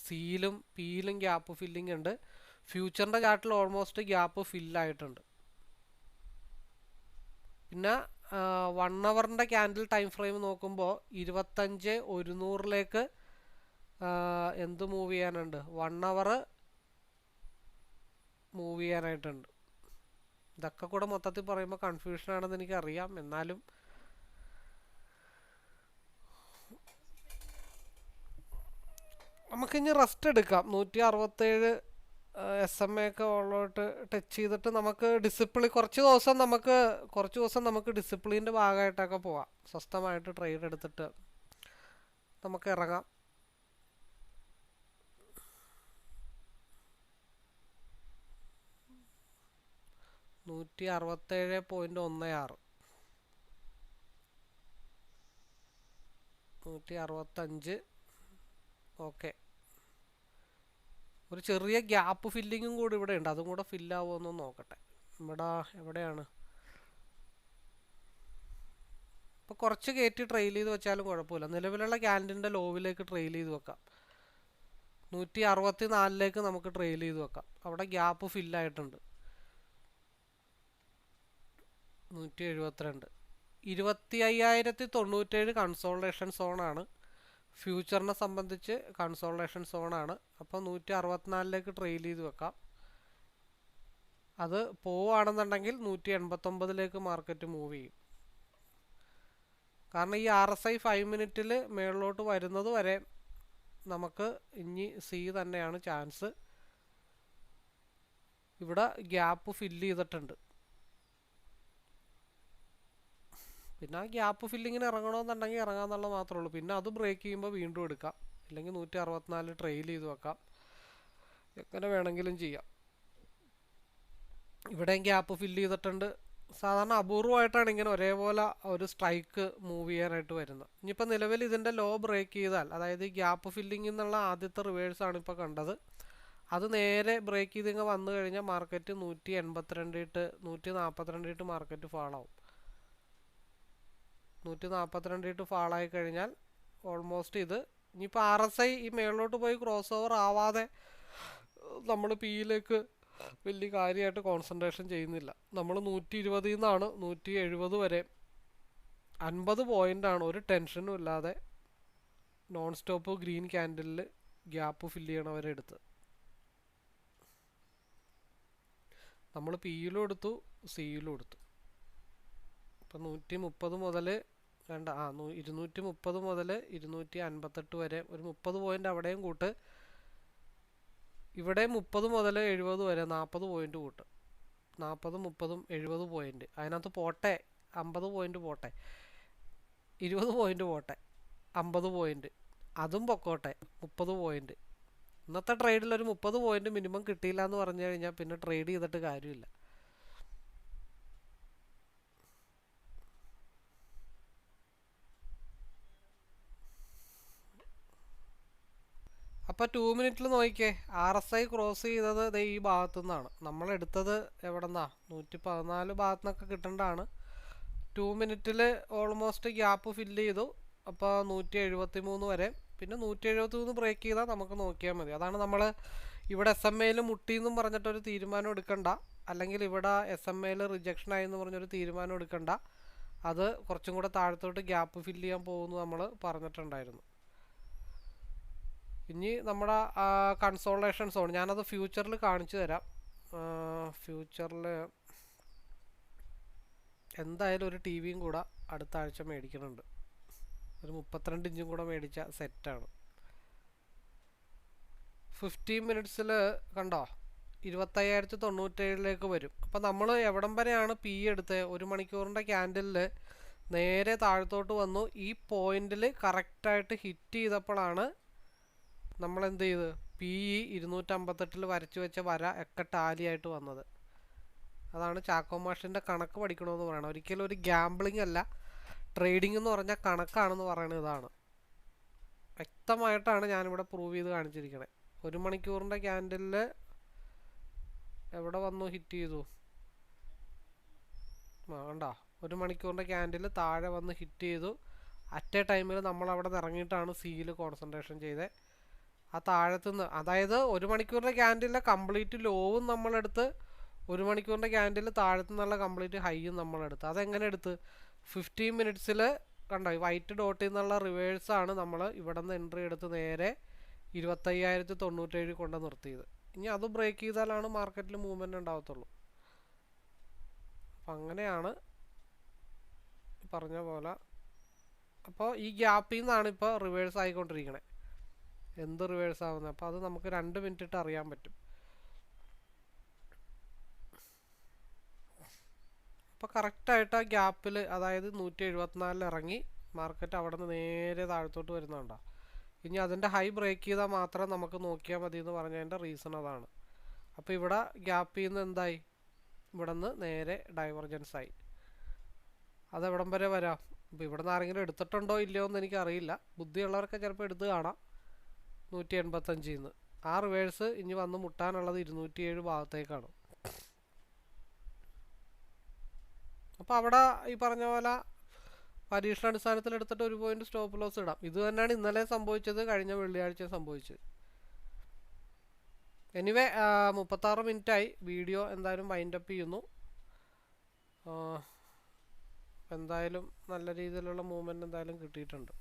Speaker 1: സിയിലും പിയിലും ഗ്യാപ്പ് ഫില്ലിംഗ് ഉണ്ട്. ഫ്യൂച്ചറിൻ്റെ ചാർട്ടിൽ ഓൾമോസ്റ്റ് ഗ്യാപ്പ് ഫില്ലായിട്ടുണ്ട്. പിന്നെ 1 അവറിൻ്റെ ക്യാൻഡിൽ ടൈം ഫ്രെയിം നോക്കുമ്പോൾ 25,100ലേക്ക് എന്ത് മൂവ് ചെയ്യാനുണ്ട്? 1 അവർ മൂവ് ചെയ്യാനായിട്ടുണ്ട്. ഇതൊക്കെ കൂടെ മൊത്തത്തിൽ പറയുമ്പോൾ കൺഫ്യൂഷനാണെന്ന് എനിക്കറിയാം. എന്നാലും നമുക്കിനി റെസ്റ്റ് എടുക്കാം. 167 SMA ഒക്കെ ഉള്ളോട്ട് ടച്ച് ചെയ്തിട്ട് നമുക്ക് കുറച്ച് ദിവസം നമുക്ക് ഡിസിപ്ലിൻ്റെ ഭാഗമായിട്ടൊക്കെ പോവാം. സ്വസ്ഥമായിട്ട് ട്രേഡ് എടുത്തിട്ട് നമുക്ക് ഇറങ്ങാം. $167.16, 165. ഓക്കെ, ഒരു ചെറിയ ഗ്യാപ്പ് ഫില്ലിങ്ങും കൂടി ഇവിടെ ഉണ്ട്. അതും കൂടെ ഫില്ലാവുമെന്ന് നോക്കട്ടെ. ഇവിടെ എവിടെയാണ്? ഇപ്പോൾ കുറച്ച് കയറ്റി ട്രെയിൽ ചെയ്ത് വെച്ചാലും കുഴപ്പമില്ല. നിലവിലുള്ള ക്യാൻഡിൻ്റെ ലോവിലേക്ക് ട്രെയിൽ ചെയ്ത് വെക്കാം. 164ലേക്ക് നമുക്ക് ട്രെയിൽ ചെയ്ത് വെക്കാം. അവിടെ ഗ്യാപ്പ് ഫില്ലായിട്ടുണ്ട്. 172. 25,097 കൺസോൾട്ടേഷൻ സോണാണ്. ഫ്യൂച്ചറിനെ സംബന്ധിച്ച് കൺസോൾട്ടേഷൻ സോണാണ്. അപ്പോൾ 164ലേക്ക് ട്രെയിൽ ചെയ്ത് വെക്കാം. അത് പോവുകയാണെന്നുണ്ടെങ്കിൽ 189ലേക്ക് മാർക്കറ്റ് മൂവ് ചെയ്യും. കാരണം ഈ RSI 5 മിനിറ്റിൽ മേളിലോട്ട് വരുന്നത് വരെ നമുക്ക് ഇനി സി തന്നെയാണ് ചാൻസ്. ഇവിടെ ഗ്യാപ്പ് ഫില്ല് ചെയ്തിട്ടുണ്ട്. പിന്നെ ആ ഗ്യാപ്പ് ഫില്ലിങ്ങിന് ഇറങ്ങണമെന്നുണ്ടെങ്കിൽ ഇറങ്ങാമെന്നുള്ളത് മാത്രമേ ഉള്ളൂ. പിന്നെ അത് ബ്രേക്ക് ചെയ്യുമ്പോൾ വീണ്ടും എടുക്കാം. അല്ലെങ്കിൽ 164 ട്രെയിൽ ചെയ്ത് വെക്കാം. എങ്ങനെ വേണമെങ്കിലും ചെയ്യാം. ഇവിടെയും ഗ്യാപ്പ് ഫില്ല് ചെയ്തിട്ടുണ്ട്. സാധാരണ അപൂർവമായിട്ടാണ് ഇങ്ങനെ ഒരേപോലെ ഒരു സ്ട്രൈക്ക് മൂവ് ചെയ്യാനായിട്ട് വരുന്നത്. ഇനിയിപ്പോൾ നിലവിൽ ഇതിൻ്റെ ലോ ബ്രേക്ക് ചെയ്താൽ, അതായത് ഈ ഗ്യാപ്പ് ഫില്ലിംഗ് എന്നുള്ള ആദ്യത്തെ റിവേഴ്സാണ് ഇപ്പോൾ കണ്ടത്, അത് നേരെ ബ്രേക്ക് ചെയ്ത് ഇങ്ങനെ വന്നു കഴിഞ്ഞാൽ മാർക്കറ്റ് 142 മാർക്കറ്റ് ഫാളാവും. 142 ഫാളായി കഴിഞ്ഞാൽ ഓൾമോസ്റ്റ് ഇത് ഇനിയിപ്പോൾ RSI ഈ മേളിലോട്ട് പോയി ക്രോസ് ഓവർ ആവാതെ നമ്മൾ പിയിലേക്ക് വലിയ കാര്യമായിട്ട് കോൺസെൻട്രേഷൻ ചെയ്യുന്നില്ല. നമ്മൾ 120 നിന്നാണ് 170 വരെ 50 പോയിൻ്റാണ് ഒരു ടെൻഷനും ഇല്ലാതെ നോൺ സ്റ്റോപ്പ് ഗ്രീൻ ക്യാൻഡിലിൽ ഗ്യാപ്പ് ഫില്ല് ചെയ്യണവരെടുത്ത്. നമ്മൾ പിയിലും എടുത്തു, സിയിലും എടുത്തു. ഇപ്പം 130 മുതൽ 230 മുതൽ 258 വരെ ഒരു 30 പോയിൻ്റ് അവിടെയും കൂട്ട്. ഇവിടെ 30 മുതൽ 70 വരെ 40 പോയിൻ്റ് കൂട്ട്. 40, 30, 70 പോയിൻ്റ്. അതിനകത്ത് പോട്ടെ 50 പോയിൻ്റ് പോട്ടെ, 20 പോയിൻ്റ് പോട്ടെ, 50 പോയിൻ്റ് അതും പൊക്കോട്ടെ, 30 പോയിൻ്റ്. ഇന്നത്തെ ട്രേഡിൽ ഒരു 30 പോയിൻ്റ് മിനിമം കിട്ടിയില്ല എന്ന് പറഞ്ഞു കഴിഞ്ഞാൽ പിന്നെ ട്രേഡ് ചെയ്തിട്ട് കാര്യമില്ല. അപ്പോൾ 2 മിനിറ്റിൽ നോക്കിക്കേ, RSI ക്രോസ് ചെയ്തത് ഈ ഭാഗത്തു നിന്നാണ്. നമ്മളെടുത്തത് എവിടെ നിന്നാ? 114 ഭാഗത്തു നിന്നൊക്കെ കിട്ടേണ്ടതാണ്. 2 മിനിറ്റിൽ ഓൾമോസ്റ്റ് ഗ്യാപ്പ് ഫില്ല് ചെയ്തു. അപ്പോൾ 173 വരെ. പിന്നെ 173 ബ്രേക്ക് ചെയ്താൽ നമുക്ക് നോക്കിയാൽ മതി. അതാണ് നമ്മൾ ഇവിടെ SMA മുട്ടിയെന്നും പറഞ്ഞിട്ടൊരു തീരുമാനം എടുക്കണ്ട, അല്ലെങ്കിൽ ഇവിടെ SMA റിജക്ഷൻ ആയി എന്ന് പറഞ്ഞൊരു തീരുമാനം എടുക്കണ്ട. അത് കുറച്ചും കൂടെ താഴത്തോട്ട് ഗ്യാപ്പ് ഫില്ല് ചെയ്യാൻ പോകുന്നു നമ്മൾ പറഞ്ഞിട്ടുണ്ടായിരുന്നു. ഇനി നമ്മുടെ കൺസോളേഷൻ സോൺ ഞാനത് ഫ്യൂച്ചറിൽ കാണിച്ചു തരാം. ഫ്യൂച്ചറിൽ എന്തായാലും ഒരു ടി വിയും കൂടെ അടുത്ത ആഴ്ച മേടിക്കുന്നുണ്ട്. ഒരു 32 ഇഞ്ചും കൂടെ മേടിച്ച സെറ്റാണ്. 15 മിനിറ്റ്സിൽ കണ്ടോ 25,097 വരും. അപ്പം നമ്മൾ എവിടം വരെയാണ് പി എടുത്തത്? 1 മണിക്കൂറിൻ്റെ ക്യാൻഡിലിൽ നേരെ താഴത്തോട്ട് വന്നു. ഈ പോയിന്റിൽ കറക്റ്റായിട്ട് ഹിറ്റ് ചെയ്തപ്പോഴാണ് നമ്മൾ എന്ത് ചെയ്ത് PE 258 വരച്ചു വെച്ച വര ഒക്കെ ടാലിയായിട്ട് വന്നത്. അതാണ് ചാക്കോ മാഷിൻ്റെ കണക്ക് പഠിക്കണമെന്ന് പറയണം. ഒരിക്കലും ഒരു ഗ്യാമ്പിളിംഗ് അല്ല, ട്രേഡിംഗ് എന്ന് പറഞ്ഞാൽ കണക്കാണെന്ന് പറയുന്നത് ഇതാണ്. വ്യക്തമായിട്ടാണ് ഞാനിവിടെ പ്രൂവ് ചെയ്ത് കാണിച്ചിരിക്കണേ. 1 മണിക്കൂറിൻ്റെ ക്യാൻഡിലിൽ എവിടെ വന്നു ഹിറ്റ് ചെയ്തു? വേണ്ട, 1 മണിക്കൂറിൻ്റെ ക്യാൻഡിൽ താഴെ വന്ന് ഹിറ്റ് ചെയ്തു. അറ്റ് എ ടൈമിൽ നമ്മളവിടെ നിന്ന് ഇറങ്ങിയിട്ടാണ് സിയിൽ കോൺസെൻട്രേഷൻ ചെയ്തത്. ആ താഴത്തുനിന്ന്, അതായത് 1 മണിക്കൂറിൻ്റെ ക്യാൻഡിലെ കംപ്ലീറ്റ് ലോവും നമ്മളെടുത്ത്, 1 മണിക്കൂറിൻ്റെ ക്യാൻഡിൽ താഴത്തു നിന്നുള്ള കംപ്ലീറ്റ് ഹൈയും നമ്മളെടുത്ത്. അതെങ്ങനെ എടുത്ത്? 15 മിനിറ്റ്സിൽ കണ്ടോ ഈ വൈറ്റ് ഡോട്ടിൽ നിന്നുള്ള റിവേഴ്സാണ് നമ്മൾ ഇവിടെ നിന്ന് എൻട്രി എടുത്ത് നേരെ 25,097 കൊണ്ട് നിർത്തിയത്. ഇനി അത് ബ്രേക്ക് ചെയ്താലാണ് മാർക്കറ്റിൽ മൂവ്മെൻറ്റ് ഉണ്ടാകത്തുള്ളൂ. അപ്പം അങ്ങനെയാണ് പറഞ്ഞ പോലെ. അപ്പോൾ ഈ ഗ്യാപ്പിൽ നിന്നാണ് ഇപ്പോൾ റിവേഴ്സ് ആയിക്കൊണ്ടിരിക്കണേ. എന്ത് റിവേഴ്സ് ആവുന്നത്? അപ്പോൾ അത് നമുക്ക് 2 മിനിറ്റ് ഇട്ട് അറിയാൻ പറ്റും. അപ്പോൾ കറക്റ്റായിട്ട് ആ ഗ്യാപ്പിൽ, അതായത് 174 ഇറങ്ങി മാർക്കറ്റ് അവിടെ നിന്ന് നേരെ താഴത്തോട്ട് വരുന്നുണ്ടോ. ഇനി അതിൻ്റെ ഹൈ ബ്രേക്ക് ചെയ്താൽ മാത്രം നമുക്ക് നോക്കിയാൽ മതി എന്ന് പറഞ്ഞതിൻ്റെ റീസൺ അതാണ്. അപ്പോൾ ഇവിടെ ഗ്യാപ്പിൽ നിന്ന് എന്തായി? ഇവിടെ നിന്ന് നേരെ ഡൈവർജൻസ് ആയി. അതെവിടം വരെ വരാം? ഇപ്പോൾ ഇവിടെ നിന്ന് ആരെങ്കിലും എടുത്തിട്ടുണ്ടോ ഇല്ലയോ എന്ന് എനിക്കറിയില്ല. ബുദ്ധിയുള്ളവർക്ക് ചിലപ്പോൾ എടുത്ത് കാണാം. 185 നിന്ന് ആ റിവേഴ്സ് ഇനി വന്ന് മുട്ടാനുള്ളത് 207 ഭാഗത്തേക്കാണ്. അപ്പോൾ അവിടെ ഈ പറഞ്ഞ പോലെ പരീക്ഷണാടിസ്ഥാനത്തിൽ എടുത്തിട്ട് 1 പോയിന്റ് സ്റ്റോപ്പ് ലോസ് ഇടാം. ഇത് തന്നെയാണ് ഇന്നലെ സംഭവിച്ചത്, കഴിഞ്ഞ വെള്ളിയാഴ്ച സംഭവിച്ചത്. എനിവേ 36 മിനിറ്റായി. വീഡിയോ എന്തായാലും വൈൻഡപ്പ് ചെയ്യുന്നു. എന്തായാലും നല്ല രീതിയിലുള്ള മൂവ്മെൻറ്റ് എന്തായാലും കിട്ടിയിട്ടുണ്ട്.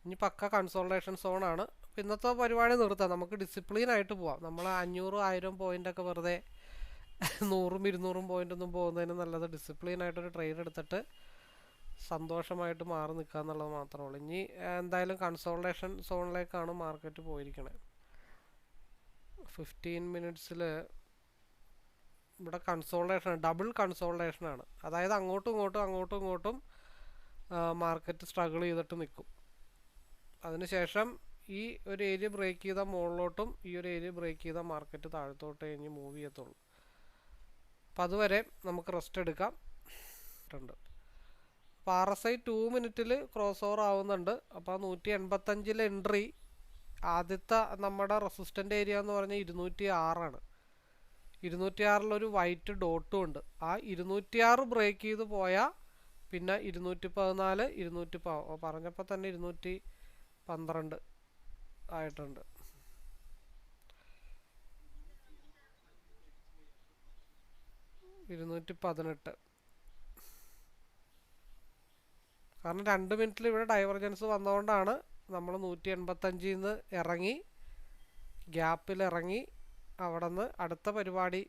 Speaker 1: ഇനി പക്ക കൺസോൾട്ടേഷൻ സോണാണ്. അപ്പോൾ ഇന്നത്തെ പരിപാടി നിർത്താം, നമുക്ക് ഡിസിപ്ലിനായിട്ട് പോവാം. നമ്മൾ 500, 1000 പോയിൻ്റൊക്കെ വെറുതെ 100, 200 പോയിൻ്റൊന്നും പോകുന്നതിന് നല്ലത് ഡിസിപ്ലിനായിട്ടൊരു ട്രേഡ് എടുത്തിട്ട് സന്തോഷമായിട്ട് മാറി നിൽക്കുക എന്നുള്ളത് മാത്രമേ ഉള്ളൂ. ഇനി എന്തായാലും കൺസോൾട്ടേഷൻ സോണിലേക്കാണ് മാർക്കറ്റ് പോയിരിക്കണേ. 15 മിനിറ്റ്സിൽ ഇവിടെ കൺസോൾട്ടേഷൻ, ഡബിൾ കൺസോൾട്ടേഷനാണ്. അതായത് അങ്ങോട്ടും ഇങ്ങോട്ടും മാർക്കറ്റ് സ്ട്രഗിൾ ചെയ്തിട്ട് നിൽക്കും. അതിനുശേഷം ഈ ഒരു ഏരിയ ബ്രേക്ക് ചെയ്താൽ മുകളിലോട്ടും, ഈ ഒരു ഏരിയ ബ്രേക്ക് ചെയ്താൽ മാർക്കറ്റ് താഴത്തോട്ട് കഴിഞ്ഞ് മൂവ് ചെയ്യത്തുള്ളൂ. അപ്പം അതുവരെ നമുക്ക് റെസ്റ്റ് എടുക്കാം. അപ്പോൾ RSI 2 മിനിറ്റിൽ ക്രോസ് ഓവർ ആവുന്നുണ്ട്. അപ്പോൾ 185 എൻട്രി. ആദ്യത്തെ നമ്മുടെ റെസിസ്റ്റൻ്റ് ഏരിയ എന്ന് പറഞ്ഞാൽ 206 206 വൈറ്റ് ഡോട്ടും ഉണ്ട്. ആ 206 ബ്രേക്ക് ചെയ്ത് പോയാൽ പിന്നെ 214, പറഞ്ഞപ്പോൾ തന്നെ 212 ആയിട്ടുണ്ട്. കാരണം 2 മിനിറ്റിൽ ഇവിടെ ഡൈവർജൻസ് വന്നതുകൊണ്ടാണ് നമ്മൾ 185 നിന്ന് ഇറങ്ങി ഗ്യാപ്പിൽ ഇറങ്ങി അവിടെ നിന്ന് അടുത്ത പരിപാടി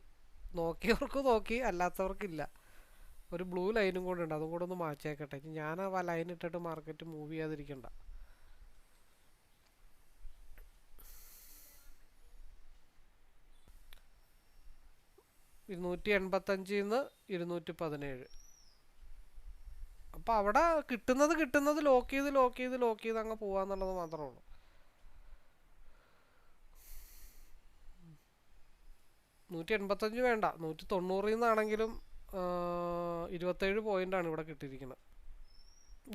Speaker 1: നോക്കിയവർക്ക് നോക്കി, അല്ലാത്തവർക്കില്ല. ഒരു ബ്ലൂ ലൈനും കൂടെ ഉണ്ട്, അതും കൂടെ ഒന്ന് മാറ്റിയേക്കട്ടെ. ഞാൻ ആ ലൈൻ ഇട്ടിട്ട് മാർക്കറ്റ് മൂവ് ചെയ്യാതിരിക്കണ്ട. ഇരുന്നൂറ്റി 217. അപ്പോൾ അവിടെ കിട്ടുന്നത് ലോക്ക് ചെയ്ത് അങ്ങ് പോവാന്നുള്ളത് മാത്രമേ ഉള്ളൂ. $185 വേണ്ട, 190 നിന്നാണെങ്കിലും 27 പോയിൻ്റാണ് ഇവിടെ കിട്ടിയിരിക്കുന്നത്.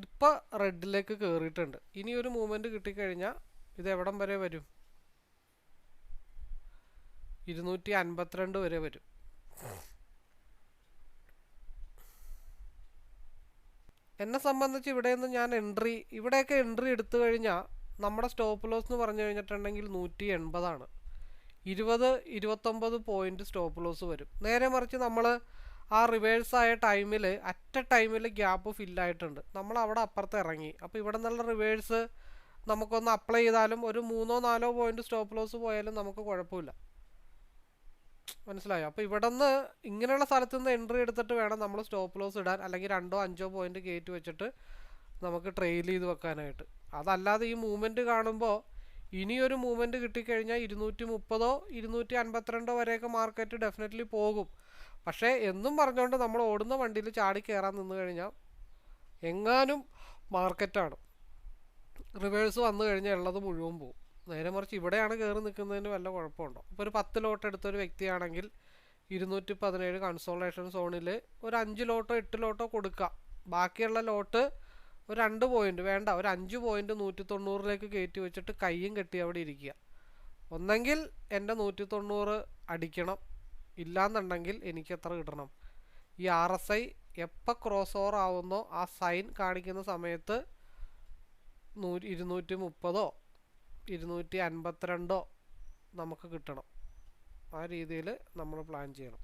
Speaker 1: ഇപ്പോൾ റെഡിലേക്ക് കയറിയിട്ടുണ്ട്. ഇനി ഒരു മൂവ്മെൻറ്റ് കിട്ടിക്കഴിഞ്ഞാൽ ഇത് എവിടം വരെ വരും? 252 വരെ വരും. എന്നെ സംബന്ധിച്ച് ഇവിടെയൊന്നും ഞാൻ ഇവിടെയൊക്കെ എൻട്രി എടുത്തു കഴിഞ്ഞാൽ നമ്മുടെ സ്റ്റോപ്പ് ലോസ് എന്ന് പറഞ്ഞു കഴിഞ്ഞിട്ടുണ്ടെങ്കിൽ 180 20-29 പോയിന്റ് സ്റ്റോപ്പ് ലോസ് വരും. നേരെ മറിച്ച് നമ്മൾ ആ റിവേഴ്സായ ടൈമിൽ ടൈമിൽ ഗ്യാപ്പ് ഫില്ലായിട്ടുണ്ട്, നമ്മൾ അവിടെ അപ്പുറത്ത് ഇറങ്ങി. അപ്പോൾ ഇവിടെ നിന്നുള്ള റിവേഴ്സ് നമുക്കൊന്ന് അപ്ലൈ ചെയ്താലും ഒരു 3-4 പോയിന്റ് സ്റ്റോപ്പ് ലോസ് പോയാലും നമുക്ക് കുഴപ്പമില്ല. മനസ്സിലായോ? അപ്പോൾ ഇവിടെ നിന്ന് ഇങ്ങനെയുള്ള സ്ഥലത്ത് നിന്ന് എൻട്രി എടുത്തിട്ട് വേണം നമ്മൾ സ്റ്റോപ്പ് ലോസ് ഇടാൻ, അല്ലെങ്കിൽ 2-5 പോയിന്റ് കയറ്റി വെച്ചിട്ട് നമുക്ക് ട്രെയിൽ ചെയ്ത് വെക്കാനായിട്ട്. അതല്ലാതെ ഈ മൂവ്മെൻറ്റ് കാണുമ്പോൾ ഇനിയൊരു മൂവ്മെൻറ്റ് കിട്ടിക്കഴിഞ്ഞാൽ 230 252 വരെയൊക്കെ മാർക്കറ്റ് ഡെഫിനറ്റ്ലി പോകും. പക്ഷേ എന്നും പറഞ്ഞുകൊണ്ട് നമ്മൾ ഓടുന്ന വണ്ടിയിൽ ചാടി കയറാൻ നിന്ന് കഴിഞ്ഞാൽ എങ്ങാനും മാർക്കറ്റാണ് റിവേഴ്സ് വന്നു കഴിഞ്ഞാൽ ഉള്ളത് മുഴുവൻ പോകും. നേരെ മറിച്ച് ഇവിടെയാണ് കയറി നിൽക്കുന്നതിന് വല്ല കുഴപ്പമുണ്ടോ? ഇപ്പോൾ ഒരു 10 ലോട്ട് എടുത്തൊരു വ്യക്തിയാണെങ്കിൽ 217 കൺസോളേഷൻ സോണിൽ ഒരു 5 ലോട്ടോ 8 ലോട്ടോ കൊടുക്കാം. ബാക്കിയുള്ള ലോട്ട് ഒരു 2 പോയിന്റ് വേണ്ട, ഒരു 5 പോയിന്റ് 190 കയറ്റി വെച്ചിട്ട് കയ്യും കെട്ടി അവിടെ ഇരിക്കുക. ഒന്നെങ്കിൽ എൻ്റെ 190 അടിക്കണം, ഇല്ലാന്നുണ്ടെങ്കിൽ എനിക്ക് എത്ര കിട്ടണം? ഈ RSI എപ്പോൾ ക്രോസ് ഓവർ ആവുന്നോ ആ സൈൻ കാണിക്കുന്ന സമയത്ത് 230 252 നമുക്ക് കിട്ടണം. ആ രീതിയിൽ നമ്മൾ പ്ലാൻ ചെയ്യണം.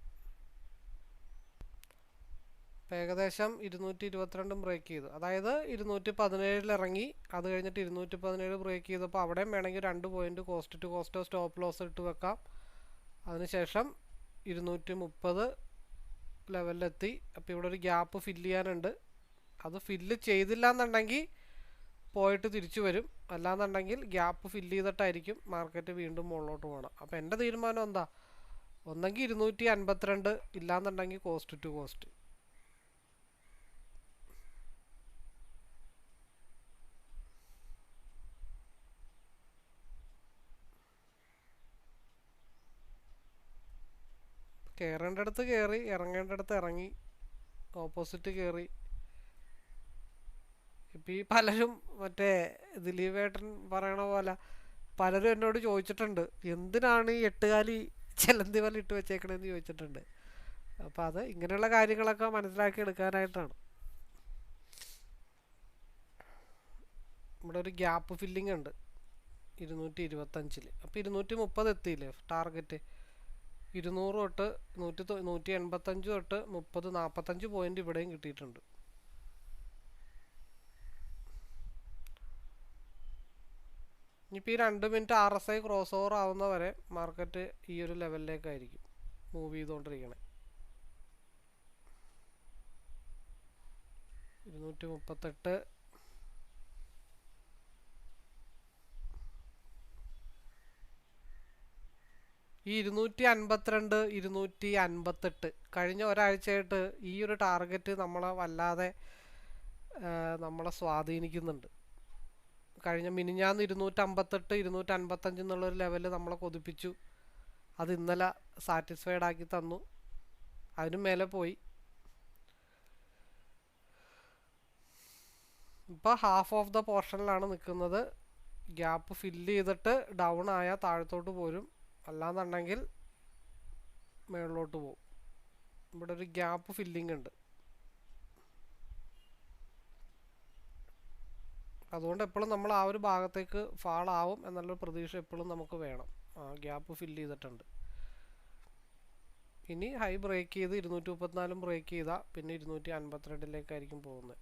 Speaker 1: ഏകദേശം 222 ബ്രേക്ക് ചെയ്തു, അതായത് 217 ഇറങ്ങി, അത് കഴിഞ്ഞിട്ട് 217 ബ്രേക്ക് ചെയ്തപ്പോൾ അവിടെയും വേണമെങ്കിൽ 2 പോയിന്റ് കോസ്റ്റ് ടു കോസ്റ്റോ സ്റ്റോപ്പ് ലോസ് ഇട്ട് വെക്കാം. അതിനുശേഷം 230 ലെവലിലെത്തി. അപ്പോൾ ഇവിടെ ഒരു ഗ്യാപ്പ് ഫില്ല് ചെയ്യാനുണ്ട്. അത് ഫില്ല് ചെയ്തില്ല എന്നുണ്ടെങ്കിൽ പോയിട്ട് തിരിച്ചു വരും, അല്ലാന്നുണ്ടെങ്കിൽ ഗ്യാപ്പ് ഫില്ല് ചെയ്തിട്ടായിരിക്കും മാർക്കറ്റ് വീണ്ടും മുകളിലോട്ട് പോകണം. അപ്പോൾ എൻ്റെ തീരുമാനം എന്താ? ഒന്നെങ്കിൽ 252, ഇല്ലാന്നുണ്ടെങ്കിൽ കോസ്റ്റ് ടു കോസ്റ്റ്. കയറേണ്ടടുത്ത് കയറി, ഇറങ്ങേണ്ടടുത്ത് ഇറങ്ങി, ഓപ്പോസിറ്റ് കയറി. ഇപ്പം ഈ പലരും മറ്റേ ദിലീപേട്ടൻ പറയണ പോലെ പലരും എന്നോട് ചോദിച്ചിട്ടുണ്ട്, എന്തിനാണ് ഈ 8 കാലി ചെലന്തി വല ഇട്ട് വെച്ചേക്കണേന്ന് ചോദിച്ചിട്ടുണ്ട്. അപ്പോൾ അത് ഇങ്ങനെയുള്ള കാര്യങ്ങളൊക്കെ മനസ്സിലാക്കി എടുക്കാനായിട്ടാണ്. ഇവിടെ ഒരു ഗ്യാപ്പ് ഫില്ലിംഗ് ഉണ്ട് 225. അപ്പോൾ 230 എത്തിയില്ലേ ടാർഗറ്റ്? 200 തൊട്ട് 185 തൊട്ട് 30-45 പോയിന്റ് ഇവിടെയും കിട്ടിയിട്ടുണ്ട്. ഇനിയിപ്പോൾ ഈ 2 മിനിറ്റ് RSI ക്രോസ് ഓവർ ആവുന്നവരെ മാർക്കറ്റ് ഈ ഒരു ലെവലിലേക്കായിരിക്കും മൂവ് ചെയ്തുകൊണ്ടിരിക്കണേ. 238. ഈ 252 258 കഴിഞ്ഞ ഒരാഴ്ചയായിട്ട് ഈ ഒരു ടാർഗറ്റ് നമ്മളെ വല്ലാതെ നമ്മളെ സ്വാധീനിക്കുന്നുണ്ട്. കഴിഞ്ഞ മിനിഞ്ഞാന്ന് 258 255 എന്നുള്ളൊരു ലെവല് നമ്മളെ കൊതിപ്പിച്ചു. അത് ഇന്നലെ സാറ്റിസ്ഫൈഡ് ആക്കി തന്നു, അതിനും മേലെ പോയി. ഇപ്പോൾ ഹാഫ് ഓഫ് ദ പോർഷനിലാണ് നിൽക്കുന്നത്. ഗ്യാപ്പ് ഫില്ല് ചെയ്തിട്ട് ഡൗൺ ആയാൽ താഴത്തോട്ട് പോരും, അല്ലാന്നുണ്ടെങ്കിൽ മുകളിലോട്ട് പോകും. ഇവിടെ ഒരു ഗ്യാപ്പ് ഫില്ലിംഗ് ഉണ്ട്. അതുകൊണ്ട് എപ്പോഴും നമ്മൾ ആ ഒരു ഭാഗത്തേക്ക് ഫാൾ ആവും എന്നുള്ളൊരു പ്രതീക്ഷ എപ്പോഴും നമുക്ക് വേണം. ഗ്യാപ്പ് ഫില്ല് ചെയ്തിട്ടുണ്ട്. ഇനി ഹൈ ബ്രേക്ക് ചെയ്ത് 234 ബ്രേക്ക് ചെയ്താൽ പിന്നെ 252 പോകുന്നത്.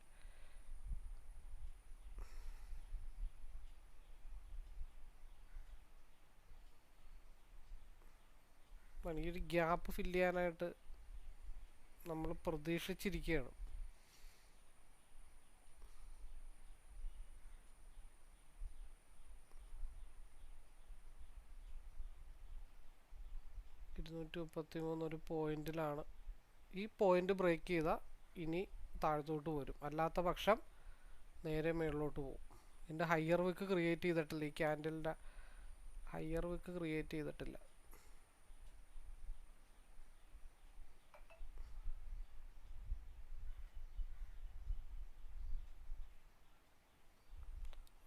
Speaker 1: വലിയൊരു ഗ്യാപ്പ് ഫില്ല് ചെയ്യാനായിട്ട് നമ്മൾ പ്രതീക്ഷിച്ചിരിക്കുകയാണ്. ഒരു പോയിന്റിലാണ്. ഈ പോയിന്റ് ബ്രേക്ക് ചെയ്താൽ ഇനി താഴത്തോട്ട് വരും, അല്ലാത്ത പക്ഷം നേരെ മുകളിലോട്ട് പോകും. ഇതിൻ്റെ ഹയർ വിക്ക് ക്രിയേറ്റ് ചെയ്തിട്ടില്ല, ഈ ക്യാൻഡലിൻ്റെ ഹയർ വിക്ക് ക്രിയേറ്റ് ചെയ്തിട്ടില്ല.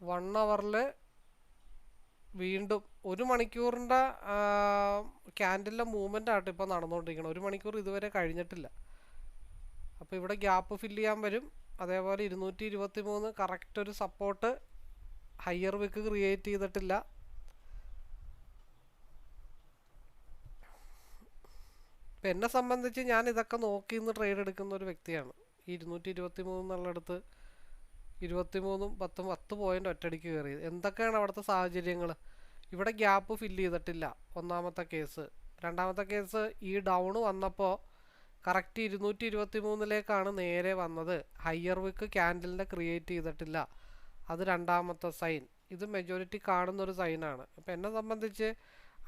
Speaker 1: വൺ അവറിൽ വീണ്ടും 1 മണിക്കൂറിൻ്റെ ക്യാൻഡലിൻ്റെ മൂവ്മെൻ്റ് ആയിട്ട് ഇപ്പോൾ നടന്നുകൊണ്ടിരിക്കണം. 1 മണിക്കൂർ ഇതുവരെ കഴിഞ്ഞിട്ടില്ല. അപ്പോൾ ഇവിടെ ഗ്യാപ്പ് ഫില്ല് ചെയ്യാൻ വരും. അതേപോലെ 223 കറക്റ്റ് ഒരു സപ്പോർട്ട് ഹയർ വിക്ക് ക്രിയേറ്റ് ചെയ്തിട്ടില്ല. ഇപ്പം എന്നെ സംബന്ധിച്ച് ഞാൻ ഇതൊക്കെ നോക്കി ഇന്ന് ട്രേഡ് എടുക്കുന്ന ഒരു വ്യക്തിയാണ്. ഈ 223 എന്നുള്ളടത്ത് 23 10 പോയിൻ്റ് ഒറ്റയടിക്ക് കയറിയത്. എന്തൊക്കെയാണ് അവിടുത്തെ സാഹചര്യങ്ങൾ? ഇവിടെ ഗ്യാപ്പ് ഫില്ല് ചെയ്തിട്ടില്ല, ഒന്നാമത്തെ കേസ്. രണ്ടാമത്തെ കേസ്, ഈ ഡൗൺ വന്നപ്പോൾ കറക്റ്റ് 223 നേരെ വന്നത്. ഹയർ വിക്ക് ക്യാൻഡലിൻ്റെ ക്രിയേറ്റ് ചെയ്തിട്ടില്ല, അത് രണ്ടാമത്തെ സൈൻ. ഇത് മെജോറിറ്റി കാണുന്നൊരു സൈനാണ്. അപ്പോൾ എന്നെ സംബന്ധിച്ച്